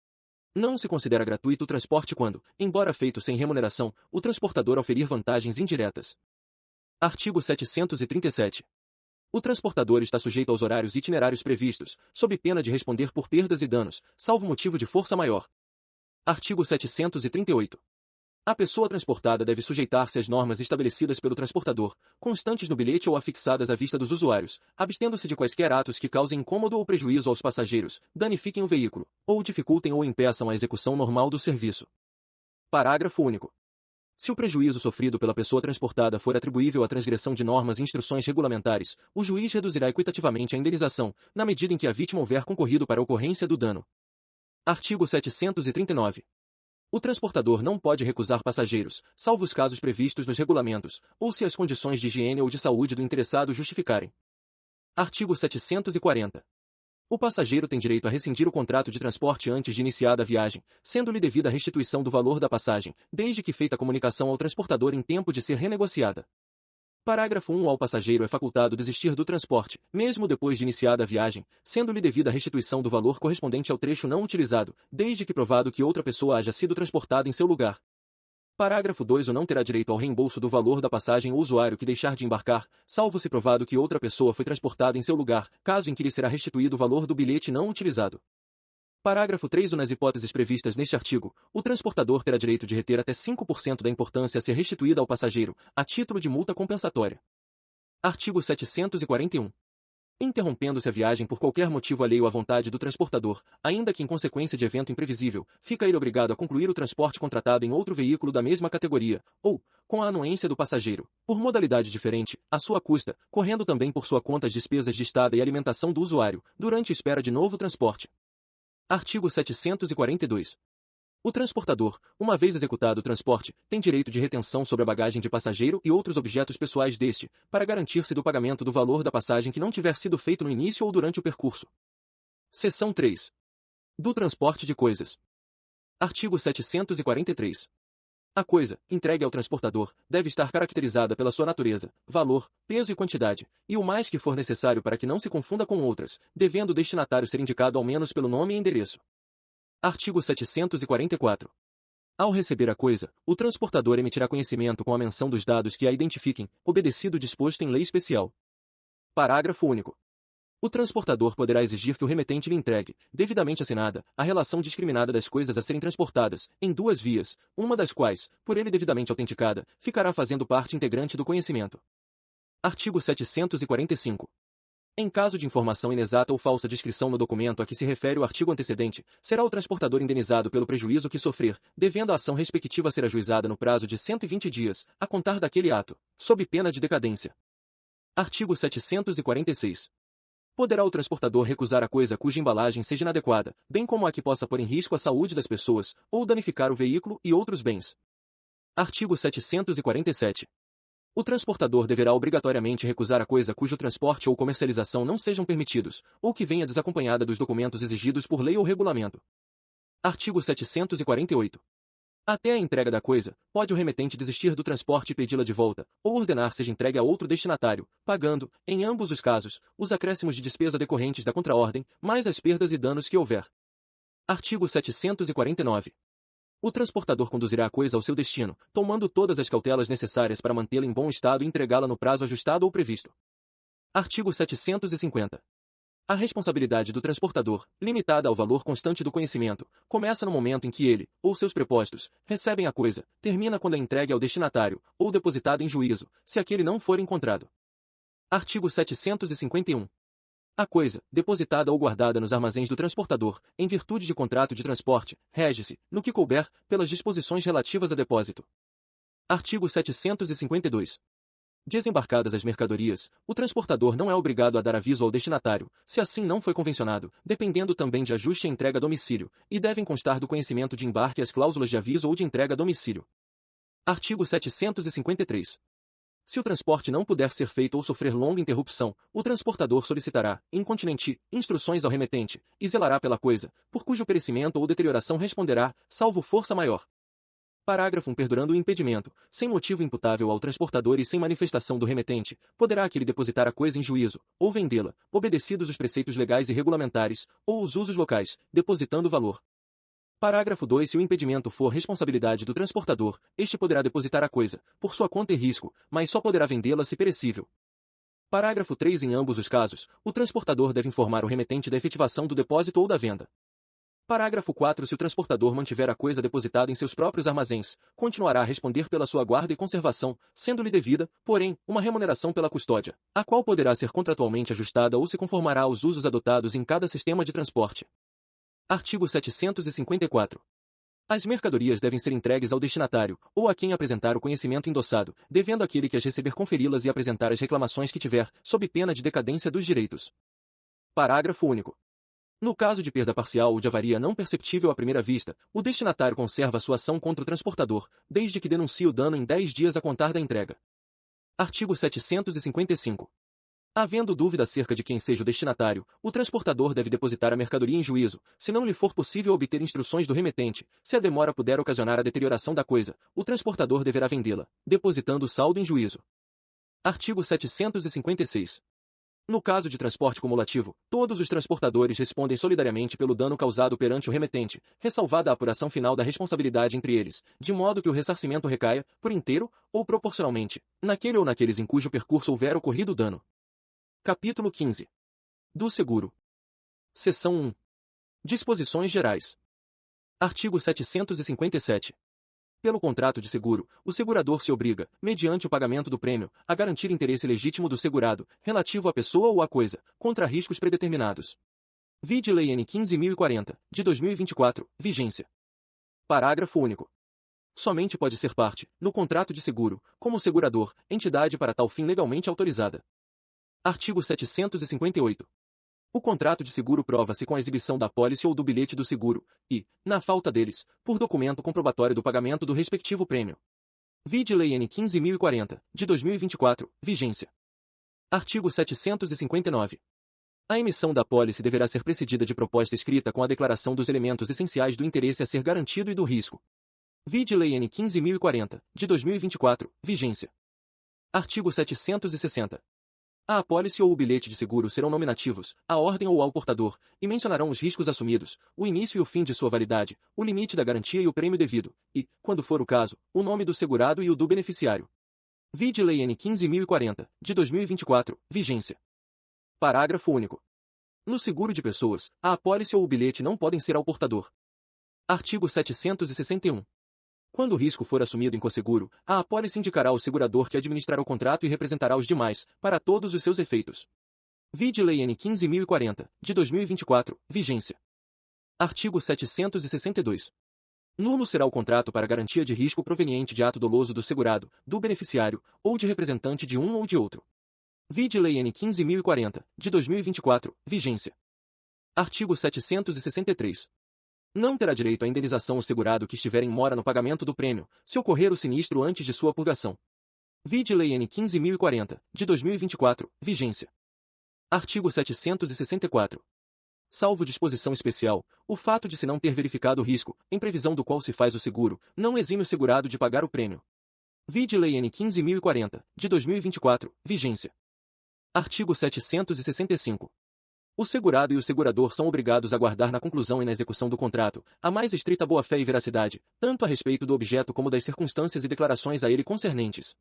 Não se considera gratuito o transporte quando, embora feito sem remuneração, o transportador oferir vantagens indiretas. Artigo 737. O transportador está sujeito aos horários e itinerários previstos, sob pena de responder por perdas e danos, salvo motivo de força maior. Artigo 738. A pessoa transportada deve sujeitar-se às normas estabelecidas pelo transportador, constantes no bilhete ou afixadas à vista dos usuários, abstendo-se de quaisquer atos que causem incômodo ou prejuízo aos passageiros, danifiquem o veículo, ou dificultem ou impeçam a execução normal do serviço. Parágrafo único. Se o prejuízo sofrido pela pessoa transportada for atribuível à transgressão de normas e instruções regulamentares, o juiz reduzirá equitativamente a indenização, na medida em que a vítima houver concorrido para a ocorrência do dano. Artigo 739. O transportador não pode recusar passageiros, salvo os casos previstos nos regulamentos, ou se as condições de higiene ou de saúde do interessado justificarem. Artigo 740. O passageiro tem direito a rescindir o contrato de transporte antes de iniciada a viagem, sendo-lhe devida a restituição do valor da passagem, desde que feita a comunicação ao transportador em tempo de ser renegociada. Parágrafo 1. Ao passageiro é facultado desistir do transporte, mesmo depois de iniciada a viagem, sendo-lhe devida a restituição do valor correspondente ao trecho não utilizado, desde que provado que outra pessoa haja sido transportada em seu lugar. Parágrafo 2. O não terá direito ao reembolso do valor da passagem o usuário que deixar de embarcar, salvo se provado que outra pessoa foi transportada em seu lugar, caso em que lhe será restituído o valor do bilhete não utilizado. Parágrafo 3. Nas hipóteses previstas neste artigo, o transportador terá direito de reter até 5% da importância a ser restituída ao passageiro, a título de multa compensatória. Artigo 741. Interrompendo-se a viagem por qualquer motivo alheio à vontade do transportador, ainda que em consequência de evento imprevisível, fica ele obrigado a concluir o transporte contratado em outro veículo da mesma categoria, ou, com a anuência do passageiro, por modalidade diferente, à sua custa, correndo também por sua conta as despesas de estada e alimentação do usuário, durante a espera de novo transporte. Artigo 742. O transportador, uma vez executado o transporte, tem direito de retenção sobre a bagagem de passageiro e outros objetos pessoais deste, para garantir-se do pagamento do valor da passagem que não tiver sido feito no início ou durante o percurso. Seção 3. Do transporte de coisas. Artigo 743. A coisa, entregue ao transportador, deve estar caracterizada pela sua natureza, valor, peso e quantidade, e o mais que for necessário para que não se confunda com outras, devendo o destinatário ser indicado ao menos pelo nome e endereço. Artigo 744. Ao receber a coisa, o transportador emitirá conhecimento com a menção dos dados que a identifiquem, obedecido o disposto em lei especial. Parágrafo único. O transportador poderá exigir que o remetente lhe entregue, devidamente assinada, a relação discriminada das coisas a serem transportadas, em duas vias, uma das quais, por ele devidamente autenticada, ficará fazendo parte integrante do conhecimento. Artigo 745. Em caso de informação inexata ou falsa descrição no documento a que se refere o artigo antecedente, será o transportador indenizado pelo prejuízo que sofrer, devendo a ação respectiva ser ajuizada no prazo de 120 dias, a contar daquele ato, sob pena de decadência. Artigo 746. Poderá o transportador recusar a coisa cuja embalagem seja inadequada, bem como a que possa pôr em risco a saúde das pessoas, ou danificar o veículo e outros bens. Artigo 747. O transportador deverá obrigatoriamente recusar a coisa cujo transporte ou comercialização não sejam permitidos, ou que venha desacompanhada dos documentos exigidos por lei ou regulamento. Artigo 748. Até a entrega da coisa, pode o remetente desistir do transporte e pedi-la de volta, ou ordenar seja entregue a outro destinatário, pagando, em ambos os casos, os acréscimos de despesa decorrentes da contraordem, mais as perdas e danos que houver. Artigo 749. O transportador conduzirá a coisa ao seu destino, tomando todas as cautelas necessárias para mantê-la em bom estado e entregá-la no prazo ajustado ou previsto. Artigo 750. A responsabilidade do transportador, limitada ao valor constante do conhecimento, começa no momento em que ele, ou seus prepostos, recebem a coisa, termina quando é entregue ao destinatário, ou depositada em juízo, se aquele não for encontrado. Artigo 751. A coisa, depositada ou guardada nos armazéns do transportador, em virtude de contrato de transporte, rege-se, no que couber, pelas disposições relativas a depósito. Artigo 752. Desembarcadas as mercadorias, o transportador não é obrigado a dar aviso ao destinatário, se assim não foi convencionado, dependendo também de ajuste e entrega a domicílio, e devem constar do conhecimento de embarque as cláusulas de aviso ou de entrega a domicílio. Artigo 753. Se o transporte não puder ser feito ou sofrer longa interrupção, o transportador solicitará, incontinenti, instruções ao remetente, e zelará pela coisa, por cujo perecimento ou deterioração responderá, salvo força maior. Parágrafo 1. Perdurando o impedimento, sem motivo imputável ao transportador e sem manifestação do remetente, poderá aquele depositar a coisa em juízo, ou vendê-la, obedecidos os preceitos legais e regulamentares, ou os usos locais, depositando o valor. Parágrafo 2. Se o impedimento for responsabilidade do transportador, este poderá depositar a coisa, por sua conta e risco, mas só poderá vendê-la se perecível. Parágrafo 3. Em ambos os casos, o transportador deve informar o remetente da efetivação do depósito ou da venda. Parágrafo 4. Se o transportador mantiver a coisa depositada em seus próprios armazéns, continuará a responder pela sua guarda e conservação, sendo-lhe devida, porém, uma remuneração pela custódia, a qual poderá ser contratualmente ajustada ou se conformará aos usos adotados em cada sistema de transporte. Artigo 754. As mercadorias devem ser entregues ao destinatário, ou a quem apresentar o conhecimento endossado, devendo aquele que as receber conferi-las e apresentar as reclamações que tiver, sob pena de decadência dos direitos. Parágrafo único. No caso de perda parcial ou de avaria não perceptível à primeira vista, o destinatário conserva a sua ação contra o transportador, desde que denuncie o dano em 10 dias a contar da entrega. Artigo 755. Havendo dúvida acerca de quem seja o destinatário, o transportador deve depositar a mercadoria em juízo, se não lhe for possível obter instruções do remetente. Se a demora puder ocasionar a deterioração da coisa, o transportador deverá vendê-la, depositando o saldo em juízo. Artigo 756. No caso de transporte cumulativo, todos os transportadores respondem solidariamente pelo dano causado perante o remetente, ressalvada a apuração final da responsabilidade entre eles, de modo que o ressarcimento recaia, por inteiro, ou proporcionalmente, naquele ou naqueles em cujo percurso houver ocorrido dano. Capítulo 15. Do seguro. Seção 1. Disposições gerais. Artigo 757. Pelo contrato de seguro, o segurador se obriga, mediante o pagamento do prêmio, a garantir interesse legítimo do segurado, relativo à pessoa ou à coisa, contra riscos predeterminados. Vide Lei N. 15.040, de 2024, vigência. Parágrafo único. Somente pode ser parte, no contrato de seguro, como segurador, entidade para tal fim legalmente autorizada. Artigo 758. O contrato de seguro prova-se com a exibição da apólice ou do bilhete do seguro, e, na falta deles, por documento comprobatório do pagamento do respectivo prêmio. Vide Lei N. 15.040, de 2024, vigência. Artigo 759. A emissão da apólice deverá ser precedida de proposta escrita com a declaração dos elementos essenciais do interesse a ser garantido e do risco. Vide Lei N. 15.040, de 2024, vigência. Artigo 760. A apólice ou o bilhete de seguro serão nominativos, à ordem ou ao portador, e mencionarão os riscos assumidos, o início e o fim de sua validade, o limite da garantia e o prêmio devido, e, quando for o caso, o nome do segurado e o do beneficiário. Vide Lei N. 15.040, de 2024, vigência. Parágrafo único. No seguro de pessoas, a apólice ou o bilhete não podem ser ao portador. Artigo 761. Quando o risco for assumido em cosseguro, a apólice indicará ao segurador que administrará o contrato e representará os demais, para todos os seus efeitos. Vide Lei N. 15.040, de 2024, vigência. Artigo 762. Nulo será o contrato para garantia de risco proveniente de ato doloso do segurado, do beneficiário, ou de representante de um ou de outro. Vide Lei N. 15.040, de 2024, vigência. Artigo 763. Não terá direito à indenização o segurado que estiver em mora no pagamento do prêmio, se ocorrer o sinistro antes de sua purgação. Vide Lei N. 15.040, de 2024, vigência. Artigo 764. Salvo disposição especial, o fato de se não ter verificado o risco, em previsão do qual se faz o seguro, não exime o segurado de pagar o prêmio. Vide Lei N. 15.040, de 2024, vigência. Artigo 765. O segurado e o segurador são obrigados a guardar na conclusão e na execução do contrato a mais estrita boa-fé e veracidade, tanto a respeito do objeto como das circunstâncias e declarações a ele concernentes.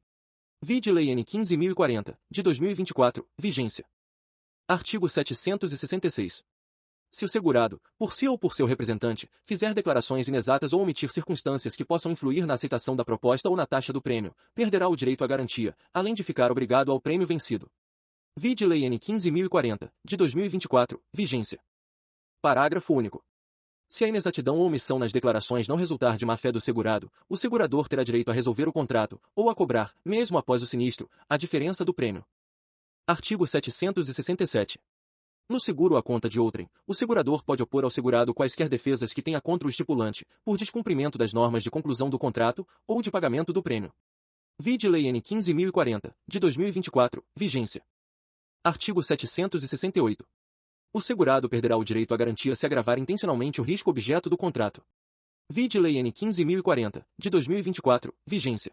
Vide Lei N. 15.040, de 2024, vigência. Artigo 766. Se o segurado, por si ou por seu representante, fizer declarações inexatas ou omitir circunstâncias que possam influir na aceitação da proposta ou na taxa do prêmio, perderá o direito à garantia, além de ficar obrigado ao prêmio vencido. Vide Lei N. 15.040, de 2024, vigência. Parágrafo único. Se a inexatidão ou omissão nas declarações não resultar de má-fé do segurado, o segurador terá direito a resolver o contrato, ou a cobrar, mesmo após o sinistro, a diferença do prêmio. Artigo 767. No seguro à conta de outrem, o segurador pode opor ao segurado quaisquer defesas que tenha contra o estipulante, por descumprimento das normas de conclusão do contrato, ou de pagamento do prêmio. Vide Lei N. 15.040, de 2024, vigência. Artigo 768. O segurado perderá o direito à garantia se agravar intencionalmente o risco objeto do contrato. Vide Lei N. 15.040, de 2024, vigência.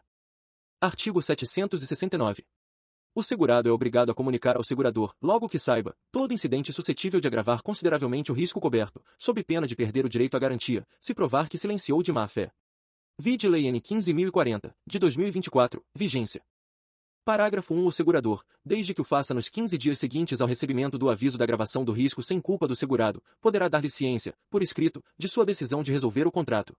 Artigo 769. O segurado é obrigado a comunicar ao segurador, logo que saiba, todo incidente suscetível de agravar consideravelmente o risco coberto, sob pena de perder o direito à garantia, se provar que silenciou de má-fé. Vide Lei N. 15.040, de 2024, vigência. Parágrafo 1. O segurador, desde que o faça nos 15 dias seguintes ao recebimento do aviso da agravação do risco sem culpa do segurado, poderá dar-lhe ciência, por escrito, de sua decisão de resolver o contrato.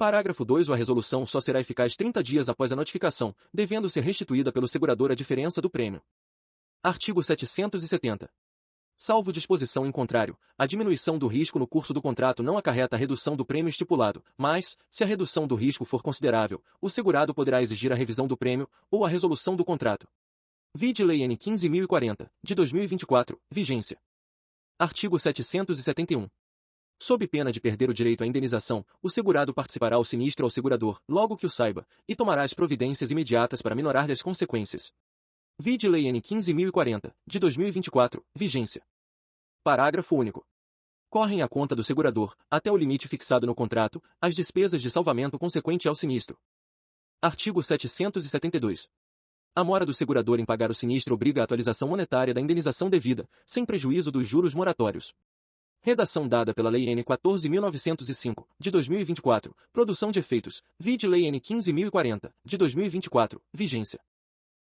Parágrafo 2. A resolução só será eficaz 30 dias após a notificação, devendo ser restituída pelo segurador a diferença do prêmio. Artigo 770. Salvo disposição em contrário, a diminuição do risco no curso do contrato não acarreta a redução do prêmio estipulado, mas, se a redução do risco for considerável, o segurado poderá exigir a revisão do prêmio, ou a resolução do contrato. Vide Lei N. 15.040, de 2024, vigência. Artigo 771. Sob pena de perder o direito à indenização, o segurado participará ao sinistro ao segurador, logo que o saiba, e tomará as providências imediatas para minorar-lhe as consequências. Vide Lei N. 15.040, de 2024, vigência. Parágrafo único. Correm à conta do segurador, até o limite fixado no contrato, as despesas de salvamento consequente ao sinistro. Artigo 772. A mora do segurador em pagar o sinistro obriga a atualização monetária da indenização devida, sem prejuízo dos juros moratórios. Redação dada pela Lei N. 14.905, de 2024, produção de efeitos, vide Lei N. 15.040, de 2024, vigência.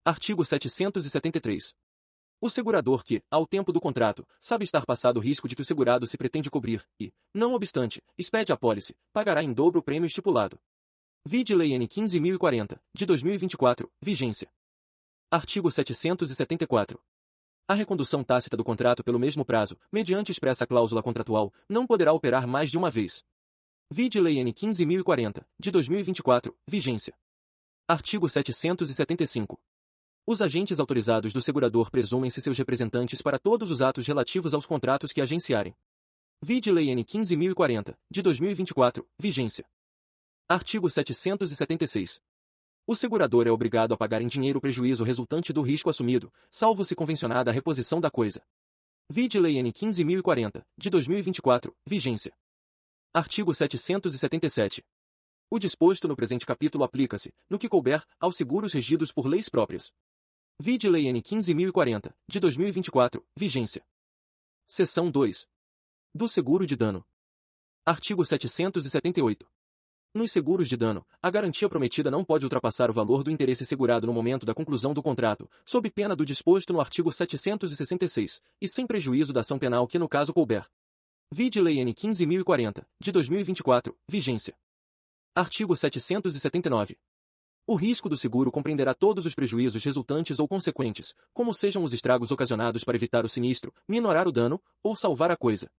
Artigo 773. O segurador que, ao tempo do contrato, sabe estar passado o risco de que o segurado se pretende cobrir, e, não obstante, expede a apólice, pagará em dobro o prêmio estipulado. Vide Lei N. 15.040, de 2024, vigência. Artigo 774. A recondução tácita do contrato pelo mesmo prazo, mediante expressa cláusula contratual, não poderá operar mais de uma vez. Vide Lei N. 15.040, de 2024, vigência. Artigo 775. Os agentes autorizados do segurador presumem-se seus representantes para todos os atos relativos aos contratos que agenciarem. Vide Lei N. 15.040, de 2024, vigência. Artigo 776. O segurador é obrigado a pagar em dinheiro o prejuízo resultante do risco assumido, salvo se convencionada a reposição da coisa. Vide Lei N. 15.040, de 2024, vigência. Artigo 777. O disposto no presente capítulo aplica-se, no que couber, aos seguros regidos por leis próprias. Vide Lei N. 15.040, de 2024, vigência. Seção 2. Do seguro de dano. Artigo 778. Nos seguros de dano, a garantia prometida não pode ultrapassar o valor do interesse segurado no momento da conclusão do contrato, sob pena do disposto no artigo 766, e sem prejuízo da ação penal que no caso couber. Vide Lei N. 15.040, de 2024, vigência. Artigo 779. O risco do seguro compreenderá todos os prejuízos resultantes ou consequentes, como sejam os estragos ocasionados para evitar o sinistro, minorar o dano, ou salvar a coisa.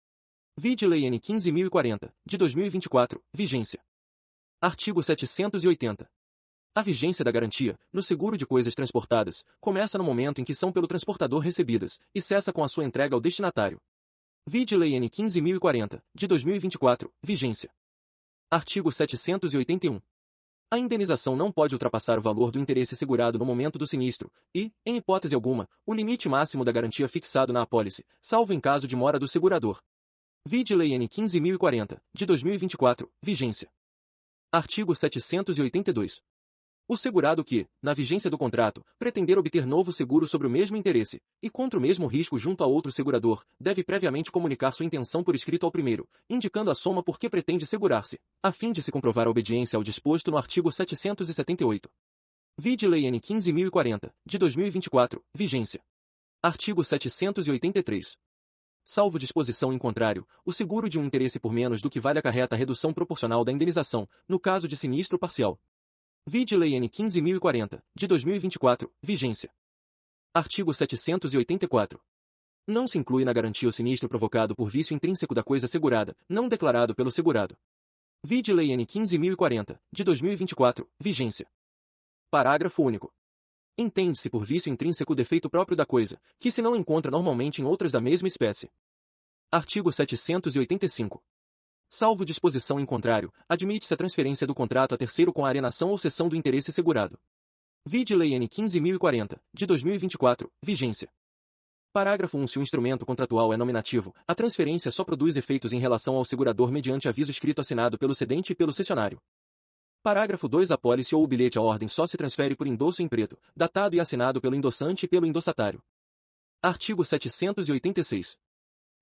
Vide Lei N. 15.040, de 2024, vigência. Artigo 780. A vigência da garantia, no seguro de coisas transportadas, começa no momento em que são pelo transportador recebidas, e cessa com a sua entrega ao destinatário. Vide Lei N. 15.040, de 2024, vigência. Artigo 781. A indenização não pode ultrapassar o valor do interesse segurado no momento do sinistro, e, em hipótese alguma, o limite máximo da garantia fixado na apólice, salvo em caso de mora do segurador. Vide Lei N. 15.040, de 2024, vigência. Artigo 782. O segurado que, na vigência do contrato, pretender obter novo seguro sobre o mesmo interesse, e contra o mesmo risco junto a outro segurador, deve previamente comunicar sua intenção por escrito ao primeiro, indicando a soma por que pretende segurar-se, a fim de se comprovar a obediência ao disposto no artigo 778. Vide Lei N. 15.040, de 2024, vigência. Artigo 783. Salvo disposição em contrário, o seguro de um interesse por menos do que vale acarreta a redução proporcional da indenização, no caso de sinistro parcial. Vide Lei N. 15.040, de 2024, vigência. Artigo 784. Não se inclui na garantia o sinistro provocado por vício intrínseco da coisa segurada, não declarado pelo segurado. Vide Lei N. 15.040, de 2024, vigência. Parágrafo único. Entende-se por vício intrínseco o defeito próprio da coisa, que se não encontra normalmente em outras da mesma espécie. Artigo 785. Salvo disposição em contrário, admite-se a transferência do contrato a terceiro com a alienação ou cessão do interesse segurado. Vide Lei N. 15.040, de 2024, vigência. Parágrafo 1. Se o instrumento contratual é nominativo, a transferência só produz efeitos em relação ao segurador mediante aviso escrito assinado pelo cedente e pelo cessionário. Parágrafo 2. A apólice ou o bilhete à ordem só se transfere por endosso em preto, datado e assinado pelo endossante e pelo endossatário. Artigo 786.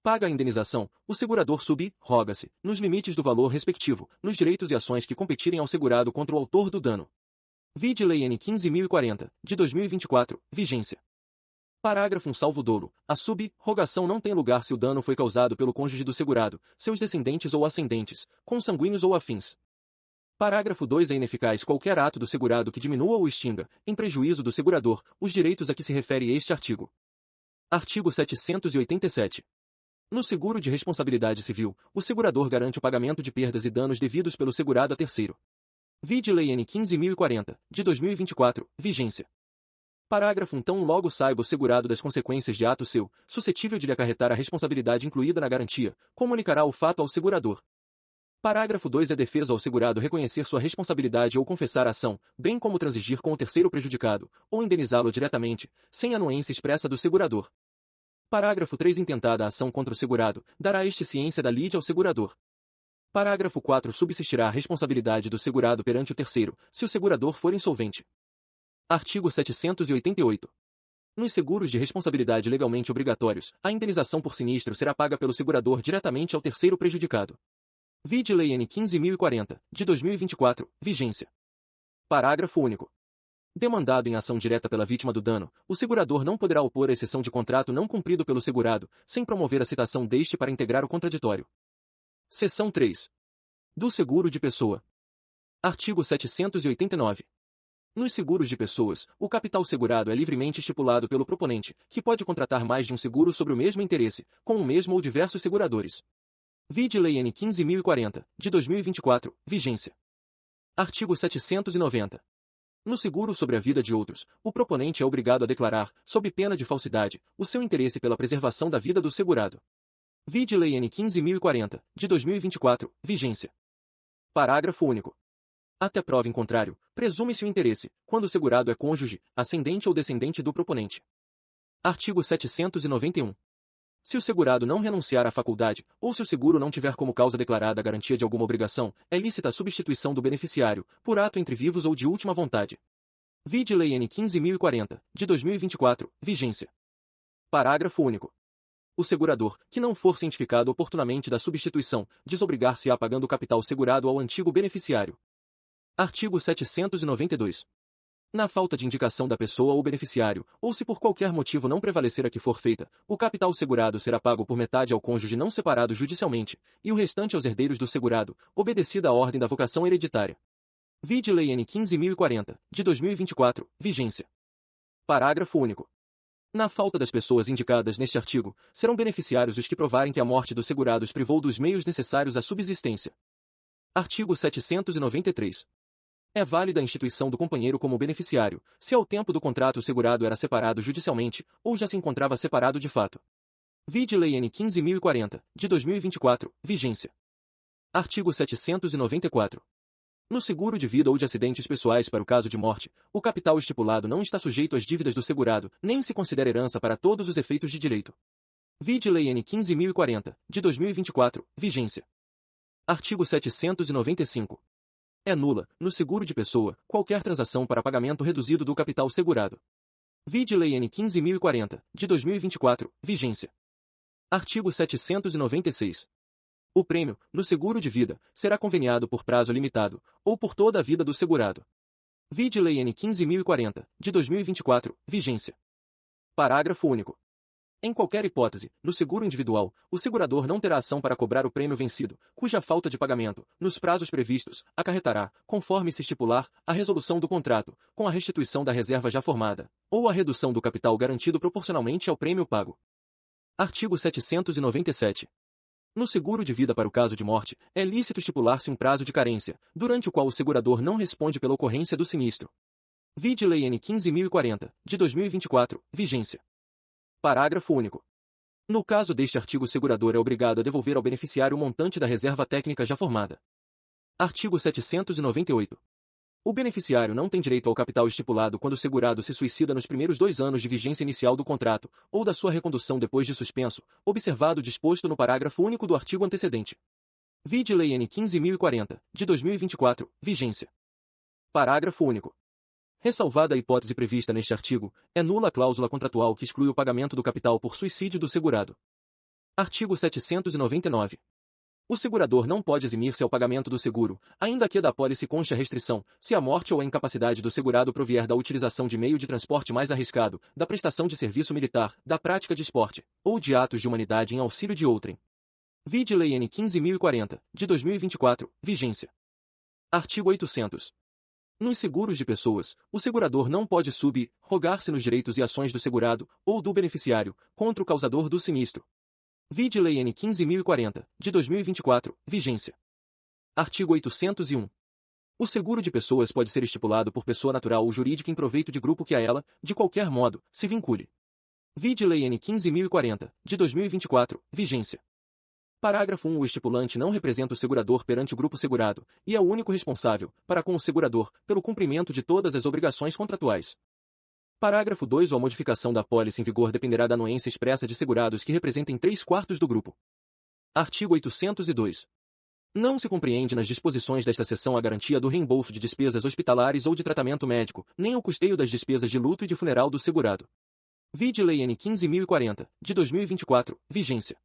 Paga a indenização, o segurador sub-roga-se, nos limites do valor respectivo, nos direitos e ações que competirem ao segurado contra o autor do dano. Vide Lei N. 15.040, de 2024, vigência. Parágrafo 1. Salvo dolo, a sub-rogação não tem lugar se o dano foi causado pelo cônjuge do segurado, seus descendentes ou ascendentes, consanguíneos ou afins. Parágrafo 2. É ineficaz qualquer ato do segurado que diminua ou extinga, em prejuízo do segurador, os direitos a que se refere este artigo. Artigo 787. No seguro de responsabilidade civil, o segurador garante o pagamento de perdas e danos devidos pelo segurado a terceiro. Vide Lei N. 15.040, de 2024, vigência. Parágrafo 1. Tão logo saiba o segurado das consequências de ato seu, suscetível de lhe acarretar a responsabilidade incluída na garantia, comunicará o fato ao segurador. Parágrafo 2. É defesa ao segurado reconhecer sua responsabilidade ou confessar a ação, bem como transigir com o terceiro prejudicado, ou indenizá-lo diretamente, sem anuência expressa do segurador. Parágrafo 3. Intentada a ação contra o segurado, dará este ciência da lide ao segurador. Parágrafo 4. Subsistirá a responsabilidade do segurado perante o terceiro, se o segurador for insolvente. Artigo 788. Nos seguros de responsabilidade legalmente obrigatórios, a indenização por sinistro será paga pelo segurador diretamente ao terceiro prejudicado. Vide Lei N. 15.040, de 2024, vigência. Parágrafo único. Demandado em ação direta pela vítima do dano, o segurador não poderá opor a exceção de contrato não cumprido pelo segurado, sem promover a citação deste para integrar o contraditório. Seção 3. Do seguro de pessoa. Artigo 789. Nos seguros de pessoas, o capital segurado é livremente estipulado pelo proponente, que pode contratar mais de um seguro sobre o mesmo interesse, com o mesmo ou diversos seguradores. Vide Lei N. 15.040, de 2024, vigência. Artigo 790. No seguro sobre a vida de outros, o proponente é obrigado a declarar, sob pena de falsidade, o seu interesse pela preservação da vida do segurado. Vide Lei N. 15.040, de 2024, vigência. Parágrafo único. Até prova em contrário, presume-se o interesse, quando o segurado é cônjuge, ascendente ou descendente do proponente. Artigo 791. Se o segurado não renunciar à faculdade, ou se o seguro não tiver como causa declarada a garantia de alguma obrigação, é lícita a substituição do beneficiário, por ato entre vivos ou de última vontade. Vide Lei N. 15.040, de 2024, vigência. Parágrafo único. O segurador, que não for cientificado oportunamente da substituição, desobrigar-se-á pagando o capital segurado ao antigo beneficiário. Artigo 792. Na falta de indicação da pessoa ou beneficiário, ou se por qualquer motivo não prevalecer a que for feita, o capital segurado será pago por metade ao cônjuge não separado judicialmente, e o restante aos herdeiros do segurado, obedecida a ordem da vocação hereditária. Vide Lei N. 15.040, de 2024, vigência. Parágrafo único. Na falta das pessoas indicadas neste artigo, serão beneficiários os que provarem que a morte do segurado os privou dos meios necessários à subsistência. Artigo 793. É válida a instituição do companheiro como beneficiário, se ao tempo do contrato o segurado era separado judicialmente, ou já se encontrava separado de fato. Vide Lei N. 15.040, de 2024, vigência. Artigo 794. No seguro de vida ou de acidentes pessoais para o caso de morte, o capital estipulado não está sujeito às dívidas do segurado, nem se considera herança para todos os efeitos de direito. Vide Lei N. 15.040, de 2024, vigência. Artigo 795. É nula, no seguro de pessoa, qualquer transação para pagamento reduzido do capital segurado. Vide Lei N. 15.040, de 2024, vigência. Artigo 796. O prêmio, no seguro de vida, será conveniado por prazo limitado, ou por toda a vida do segurado. Vide Lei N. 15.040, de 2024, vigência. Parágrafo único. Em qualquer hipótese, no seguro individual, o segurador não terá ação para cobrar o prêmio vencido, cuja falta de pagamento, nos prazos previstos, acarretará, conforme se estipular, a resolução do contrato, com a restituição da reserva já formada, ou a redução do capital garantido proporcionalmente ao prêmio pago. Artigo 797. No seguro de vida para o caso de morte, é lícito estipular-se um prazo de carência, durante o qual o segurador não responde pela ocorrência do sinistro. Vide Lei N. 15.040, de 2024, vigência. Parágrafo único. No caso deste artigo, o segurador é obrigado a devolver ao beneficiário o montante da reserva técnica já formada. Artigo 798. O beneficiário não tem direito ao capital estipulado quando o segurado se suicida nos primeiros 2 anos de vigência inicial do contrato, ou da sua recondução depois de suspenso, observado o disposto no parágrafo único do artigo antecedente. Vide Lei N. 15.040, de 2024, vigência. Parágrafo único. Ressalvada a hipótese prevista neste artigo, é nula a cláusula contratual que exclui o pagamento do capital por suicídio do segurado. Artigo 799. O segurador não pode eximir-se ao pagamento do seguro, ainda que da apólice conste a restrição, se a morte ou a incapacidade do segurado provier da utilização de meio de transporte mais arriscado, da prestação de serviço militar, da prática de esporte, ou de atos de humanidade em auxílio de outrem. Vide Lei N. 15.040, de 2024, vigência. Artigo 800. Nos seguros de pessoas, o segurador não pode sub-rogar-se nos direitos e ações do segurado, ou do beneficiário, contra o causador do sinistro. Vide Lei N. 15.040, de 2024, vigência. Artigo 801. O seguro de pessoas pode ser estipulado por pessoa natural ou jurídica em proveito de grupo que a ela, de qualquer modo, se vincule. Vide Lei N. 15.040, de 2024, vigência. Parágrafo 1. O estipulante não representa o segurador perante o grupo segurado, e é o único responsável, para com o segurador, pelo cumprimento de todas as obrigações contratuais. Parágrafo 2. A modificação da apólice em vigor dependerá da anuência expressa de segurados que representem 3/4 do grupo. Artigo 802. Não se compreende nas disposições desta seção a garantia do reembolso de despesas hospitalares ou de tratamento médico, nem o custeio das despesas de luto e de funeral do segurado. Vide Lei N. 15.040, de 2024, vigência.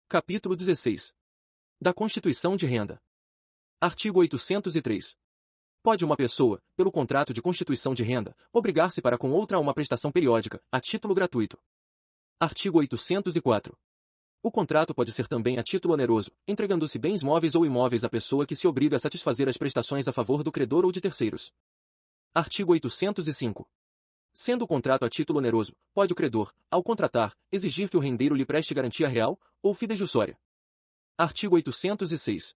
Capítulo 16. Da Constituição de Renda. Artigo 803. Pode uma pessoa, pelo contrato de constituição de renda, obrigar-se para com outra a uma prestação periódica, a título gratuito. Artigo 804. O contrato pode ser também a título oneroso, entregando-se bens móveis ou imóveis à pessoa que se obriga a satisfazer as prestações a favor do credor ou de terceiros. Artigo 805. Sendo o contrato a título oneroso, pode o credor, ao contratar, exigir que o rendeiro lhe preste garantia real ou fidejussória. Artigo 806.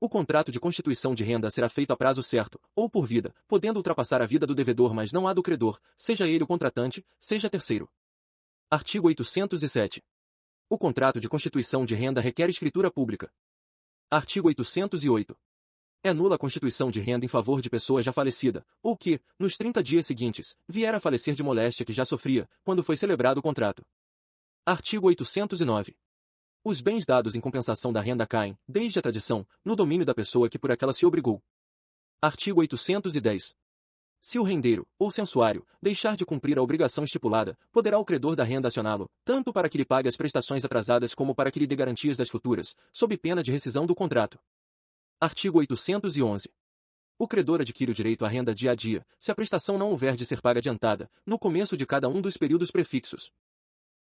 O contrato de constituição de renda será feito a prazo certo, ou por vida, podendo ultrapassar a vida do devedor mas não a do credor, seja ele o contratante, seja terceiro. Artigo 807. O contrato de constituição de renda requer escritura pública. Artigo 808. É nula a constituição de renda em favor de pessoa já falecida, ou que, nos 30 dias seguintes, vier a falecer de moléstia que já sofria, quando foi celebrado o contrato. Artigo 809. Os bens dados em compensação da renda caem, desde a tradição, no domínio da pessoa que por aquela se obrigou. Artigo 810. Se o rendeiro, ou censuário, deixar de cumprir a obrigação estipulada, poderá o credor da renda acioná-lo, tanto para que lhe pague as prestações atrasadas como para que lhe dê garantias das futuras, sob pena de rescisão do contrato. Artigo 811. O credor adquire o direito à renda dia a dia, se a prestação não houver de ser paga adiantada, no começo de cada um dos períodos prefixos.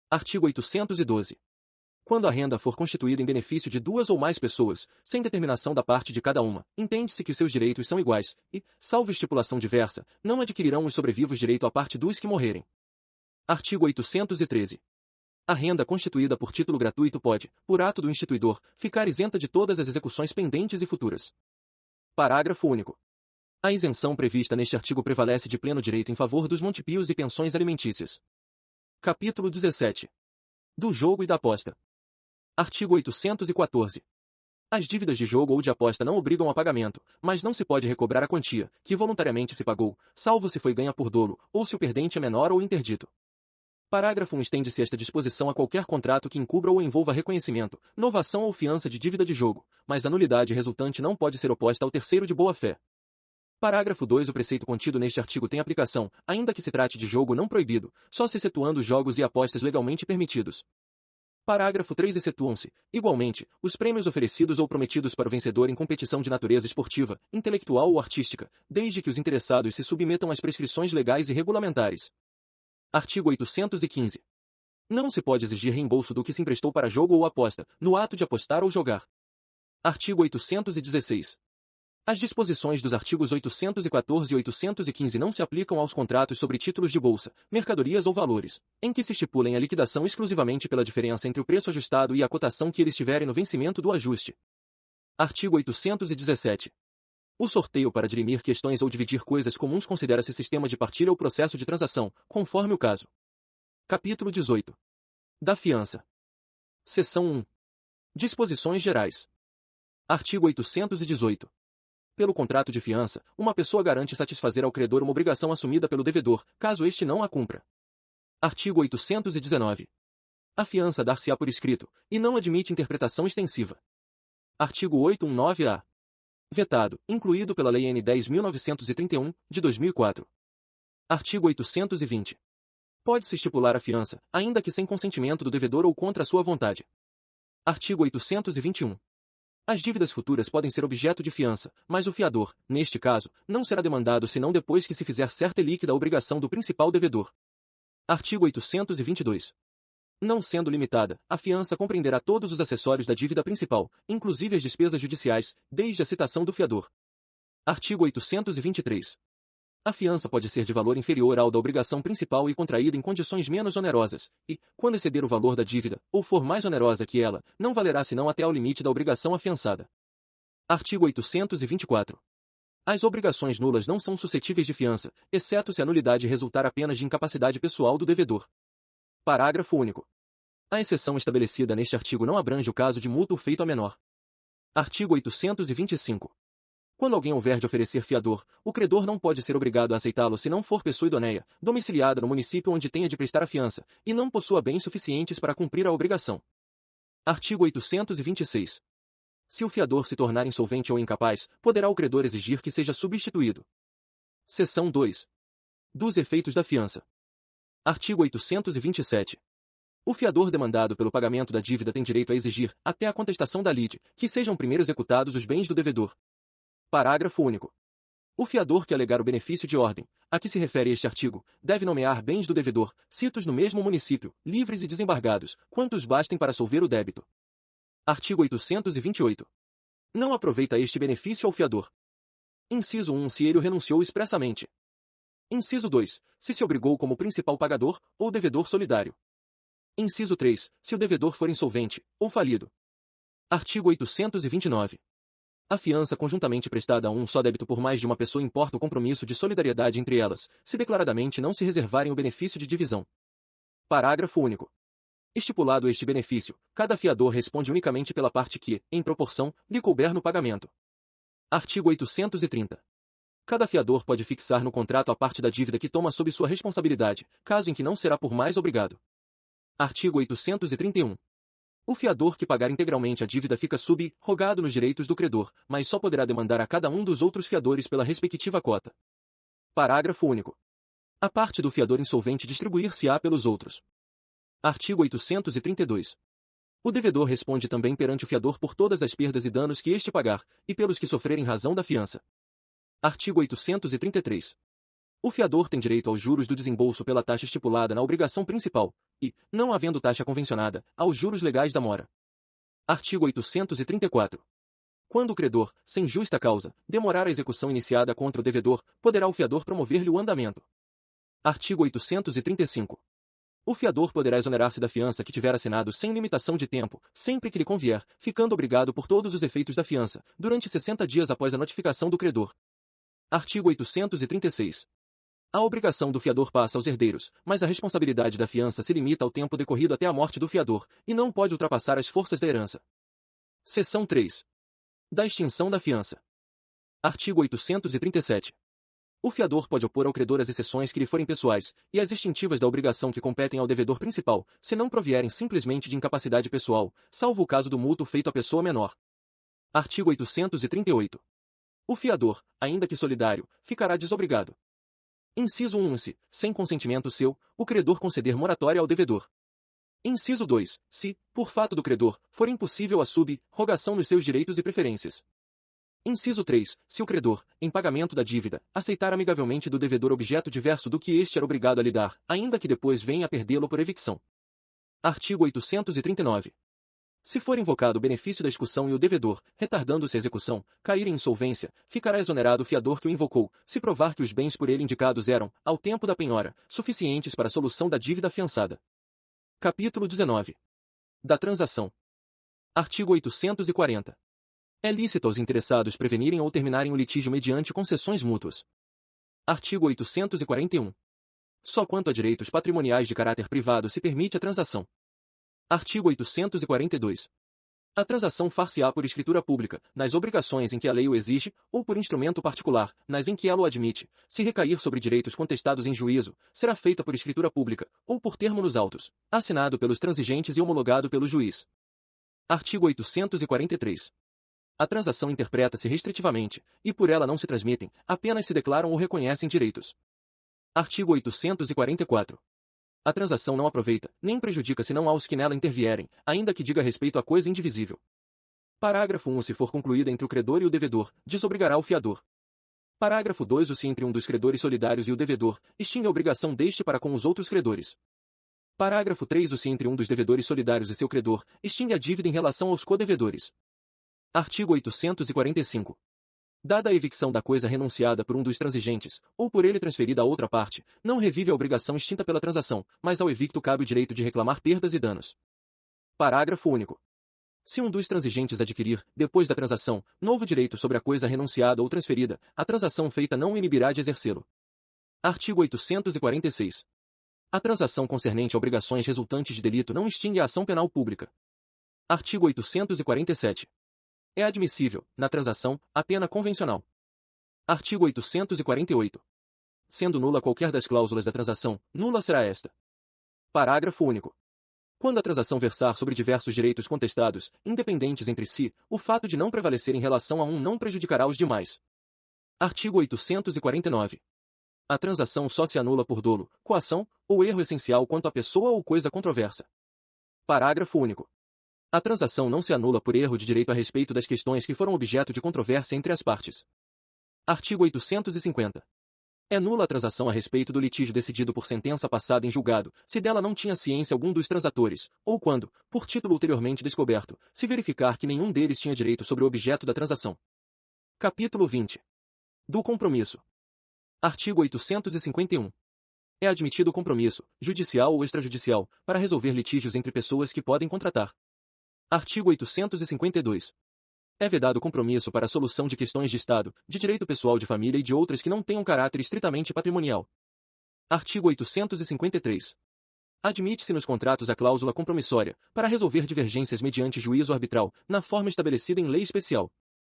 Artigo 812. Quando a renda for constituída em benefício de 2 ou mais pessoas, sem determinação da parte de cada uma, entende-se que seus direitos são iguais, e, salvo estipulação diversa, não adquirirão os sobrevivos direito à parte dos que morrerem. Artigo 813. A renda constituída por título gratuito pode, por ato do instituidor, ficar isenta de todas as execuções pendentes e futuras. Parágrafo único. A isenção prevista neste artigo prevalece de pleno direito em favor dos montipios e pensões alimentícias. Capítulo 17. Do jogo e da aposta. Artigo 814. As dívidas de jogo ou de aposta não obrigam a pagamento, mas não se pode recobrar a quantia, que voluntariamente se pagou, salvo se foi ganha por dolo, ou se o perdente é menor ou interdito. Parágrafo 1. Estende-se esta disposição a qualquer contrato que encubra ou envolva reconhecimento, novação ou fiança de dívida de jogo, mas a nulidade resultante não pode ser oposta ao terceiro de boa-fé. Parágrafo 2. O preceito contido neste artigo tem aplicação, ainda que se trate de jogo não proibido, só se excetuando os jogos e apostas legalmente permitidos. Parágrafo 3. Excetuam-se, igualmente, os prêmios oferecidos ou prometidos para o vencedor em competição de natureza esportiva, intelectual ou artística, desde que os interessados se submetam às prescrições legais e regulamentares. Artigo 815. Não se pode exigir reembolso do que se emprestou para jogo ou aposta, no ato de apostar ou jogar. Artigo 816. As disposições dos artigos 814 e 815 não se aplicam aos contratos sobre títulos de bolsa, mercadorias ou valores, em que se estipulem a liquidação exclusivamente pela diferença entre o preço ajustado e a cotação que eles tiverem no vencimento do ajuste. Artigo 817. O sorteio para dirimir questões ou dividir coisas comuns considera-se sistema de partilha ou processo de transação, conforme o caso. Capítulo 18. Da fiança. Seção 1. Disposições gerais. Artigo 818. Pelo contrato de fiança, uma pessoa garante satisfazer ao credor uma obrigação assumida pelo devedor, caso este não a cumpra. Artigo 819. A fiança dar-se-á por escrito, e não admite interpretação extensiva. Artigo 819-A. Vetado, incluído pela Lei N. 10.931, de 2004. Artigo 820. Pode-se estipular a fiança, ainda que sem consentimento do devedor ou contra a sua vontade. Artigo 821. As dívidas futuras podem ser objeto de fiança, mas o fiador, neste caso, não será demandado senão depois que se fizer certa e líquida a obrigação do principal devedor. Artigo 822. Não sendo limitada, a fiança compreenderá todos os acessórios da dívida principal, inclusive as despesas judiciais, desde a citação do fiador. Artigo 823. A fiança pode ser de valor inferior ao da obrigação principal e contraída em condições menos onerosas, e, quando exceder o valor da dívida, ou for mais onerosa que ela, não valerá senão até ao limite da obrigação afiançada. Artigo 824. As obrigações nulas não são suscetíveis de fiança, exceto se a nulidade resultar apenas de incapacidade pessoal do devedor. Parágrafo único. A exceção estabelecida neste artigo não abrange o caso de mútuo feito a menor. Artigo 825. Quando alguém houver de oferecer fiador, o credor não pode ser obrigado a aceitá-lo se não for pessoa idônea, domiciliada no município onde tenha de prestar a fiança, e não possua bens suficientes para cumprir a obrigação. Artigo 826. Se o fiador se tornar insolvente ou incapaz, poderá o credor exigir que seja substituído. Seção 2. Dos efeitos da fiança. Artigo 827. O fiador demandado pelo pagamento da dívida tem direito a exigir, até a contestação da lide, que sejam primeiro executados os bens do devedor. Parágrafo único. O fiador que alegar o benefício de ordem, a que se refere este artigo, deve nomear bens do devedor, citos no mesmo município, livres e desembargados, quantos bastem para solver o débito. Artigo 828. Não aproveita este benefício ao fiador. Inciso 1. Se ele o renunciou expressamente. Inciso 2. Se obrigou como principal pagador, ou devedor solidário. Inciso 3. Se o devedor for insolvente, ou falido. Artigo 829. A fiança conjuntamente prestada a um só débito por mais de uma pessoa importa o compromisso de solidariedade entre elas, se declaradamente não se reservarem o benefício de divisão. Parágrafo único. Estipulado este benefício, cada fiador responde unicamente pela parte que, em proporção, lhe couber no pagamento. Artigo 830. Cada fiador pode fixar no contrato a parte da dívida que toma sob sua responsabilidade, caso em que não será por mais obrigado. Artigo 831. O fiador que pagar integralmente a dívida fica sub-rogado nos direitos do credor, mas só poderá demandar a cada um dos outros fiadores pela respectiva cota. Parágrafo único. A parte do fiador insolvente distribuir-se-á pelos outros. Artigo 832. O devedor responde também perante o fiador por todas as perdas e danos que este pagar, e pelos que sofrerem razão da fiança. Artigo 833. O fiador tem direito aos juros do desembolso pela taxa estipulada na obrigação principal, e, não havendo taxa convencionada, aos juros legais da mora. Artigo 834. Quando o credor, sem justa causa, demorar a execução iniciada contra o devedor, poderá o fiador promover-lhe o andamento. Artigo 835. O fiador poderá exonerar-se da fiança que tiver assinado sem limitação de tempo, sempre que lhe convier, ficando obrigado por todos os efeitos da fiança, durante 60 dias após a notificação do credor. Artigo 836. A obrigação do fiador passa aos herdeiros, mas a responsabilidade da fiança se limita ao tempo decorrido até a morte do fiador, e não pode ultrapassar as forças da herança. Seção 3. Da extinção da fiança. Artigo 837. O fiador pode opor ao credor as exceções que lhe forem pessoais, e as extintivas da obrigação que competem ao devedor principal, se não provierem simplesmente de incapacidade pessoal, salvo o caso do mútuo feito à pessoa menor. Artigo 838. O fiador, ainda que solidário, ficará desobrigado. Inciso 1. Se, sem consentimento seu, o credor conceder moratória ao devedor. Inciso 2. Se, por fato do credor, for impossível a sub-rogação nos seus direitos e preferências. Inciso 3. Se o credor, em pagamento da dívida, aceitar amigavelmente do devedor objeto diverso do que este era obrigado a lhe dar, ainda que depois venha a perdê-lo por evicção. Artigo 839. Se for invocado o benefício da execução e o devedor, retardando-se a execução, cair em insolvência, ficará exonerado o fiador que o invocou, se provar que os bens por ele indicados eram, ao tempo da penhora, suficientes para a solução da dívida afiançada. Capítulo 19. Da transação. Artigo 840. É lícito aos interessados prevenirem ou terminarem o litígio mediante concessões mútuas. Artigo 841. Só quanto a direitos patrimoniais de caráter privado se permite a transação. Artigo 842. A transação far-se-á por escritura pública, nas obrigações em que a lei o exige, ou por instrumento particular, nas em que ela o admite. Se recair sobre direitos contestados em juízo, será feita por escritura pública, ou por termo nos autos, assinado pelos transigentes e homologado pelo juiz. Artigo 843. A transação interpreta-se restritivamente, e por ela não se transmitem, apenas se declaram ou reconhecem direitos. Artigo 844. A transação não aproveita, nem prejudica senão aos que nela intervierem, ainda que diga respeito a coisa indivisível. Parágrafo 1. Se for concluída entre o credor e o devedor, desobrigará o fiador. Parágrafo 2. Se entre um dos credores solidários e o devedor, extingue a obrigação deste para com os outros credores. Parágrafo 3. Se entre um dos devedores solidários e seu credor, extingue a dívida em relação aos codevedores. Artigo 845. Dada a evicção da coisa renunciada por um dos transigentes, ou por ele transferida a outra parte, não revive a obrigação extinta pela transação, mas ao evicto cabe o direito de reclamar perdas e danos. Parágrafo único. Se um dos transigentes adquirir, depois da transação, novo direito sobre a coisa renunciada ou transferida, a transação feita não o inibirá de exercê-lo. Artigo 846. A transação concernente a obrigações resultantes de delito não extingue a ação penal pública. Artigo 847. É admissível, na transação, a pena convencional. Artigo 848. Sendo nula qualquer das cláusulas da transação, nula será esta. Parágrafo único. Quando a transação versar sobre diversos direitos contestados, independentes entre si, o fato de não prevalecer em relação a um não prejudicará os demais. Artigo 849. A transação só se anula por dolo, coação, ou erro essencial quanto à pessoa ou coisa controversa. Parágrafo único. A transação não se anula por erro de direito a respeito das questões que foram objeto de controvérsia entre as partes. Artigo 850. É nula a transação a respeito do litígio decidido por sentença passada em julgado, se dela não tinha ciência algum dos transatores, ou quando, por título ulteriormente descoberto, se verificar que nenhum deles tinha direito sobre o objeto da transação. Capítulo 20. Do compromisso. Artigo 851. É admitido compromisso, judicial ou extrajudicial, para resolver litígios entre pessoas que podem contratar. Artigo 852. É vedado compromisso para a solução de questões de Estado, de direito pessoal de família e de outras que não tenham caráter estritamente patrimonial. Artigo 853. Admite-se nos contratos a cláusula compromissória, para resolver divergências mediante juízo arbitral, na forma estabelecida em lei especial.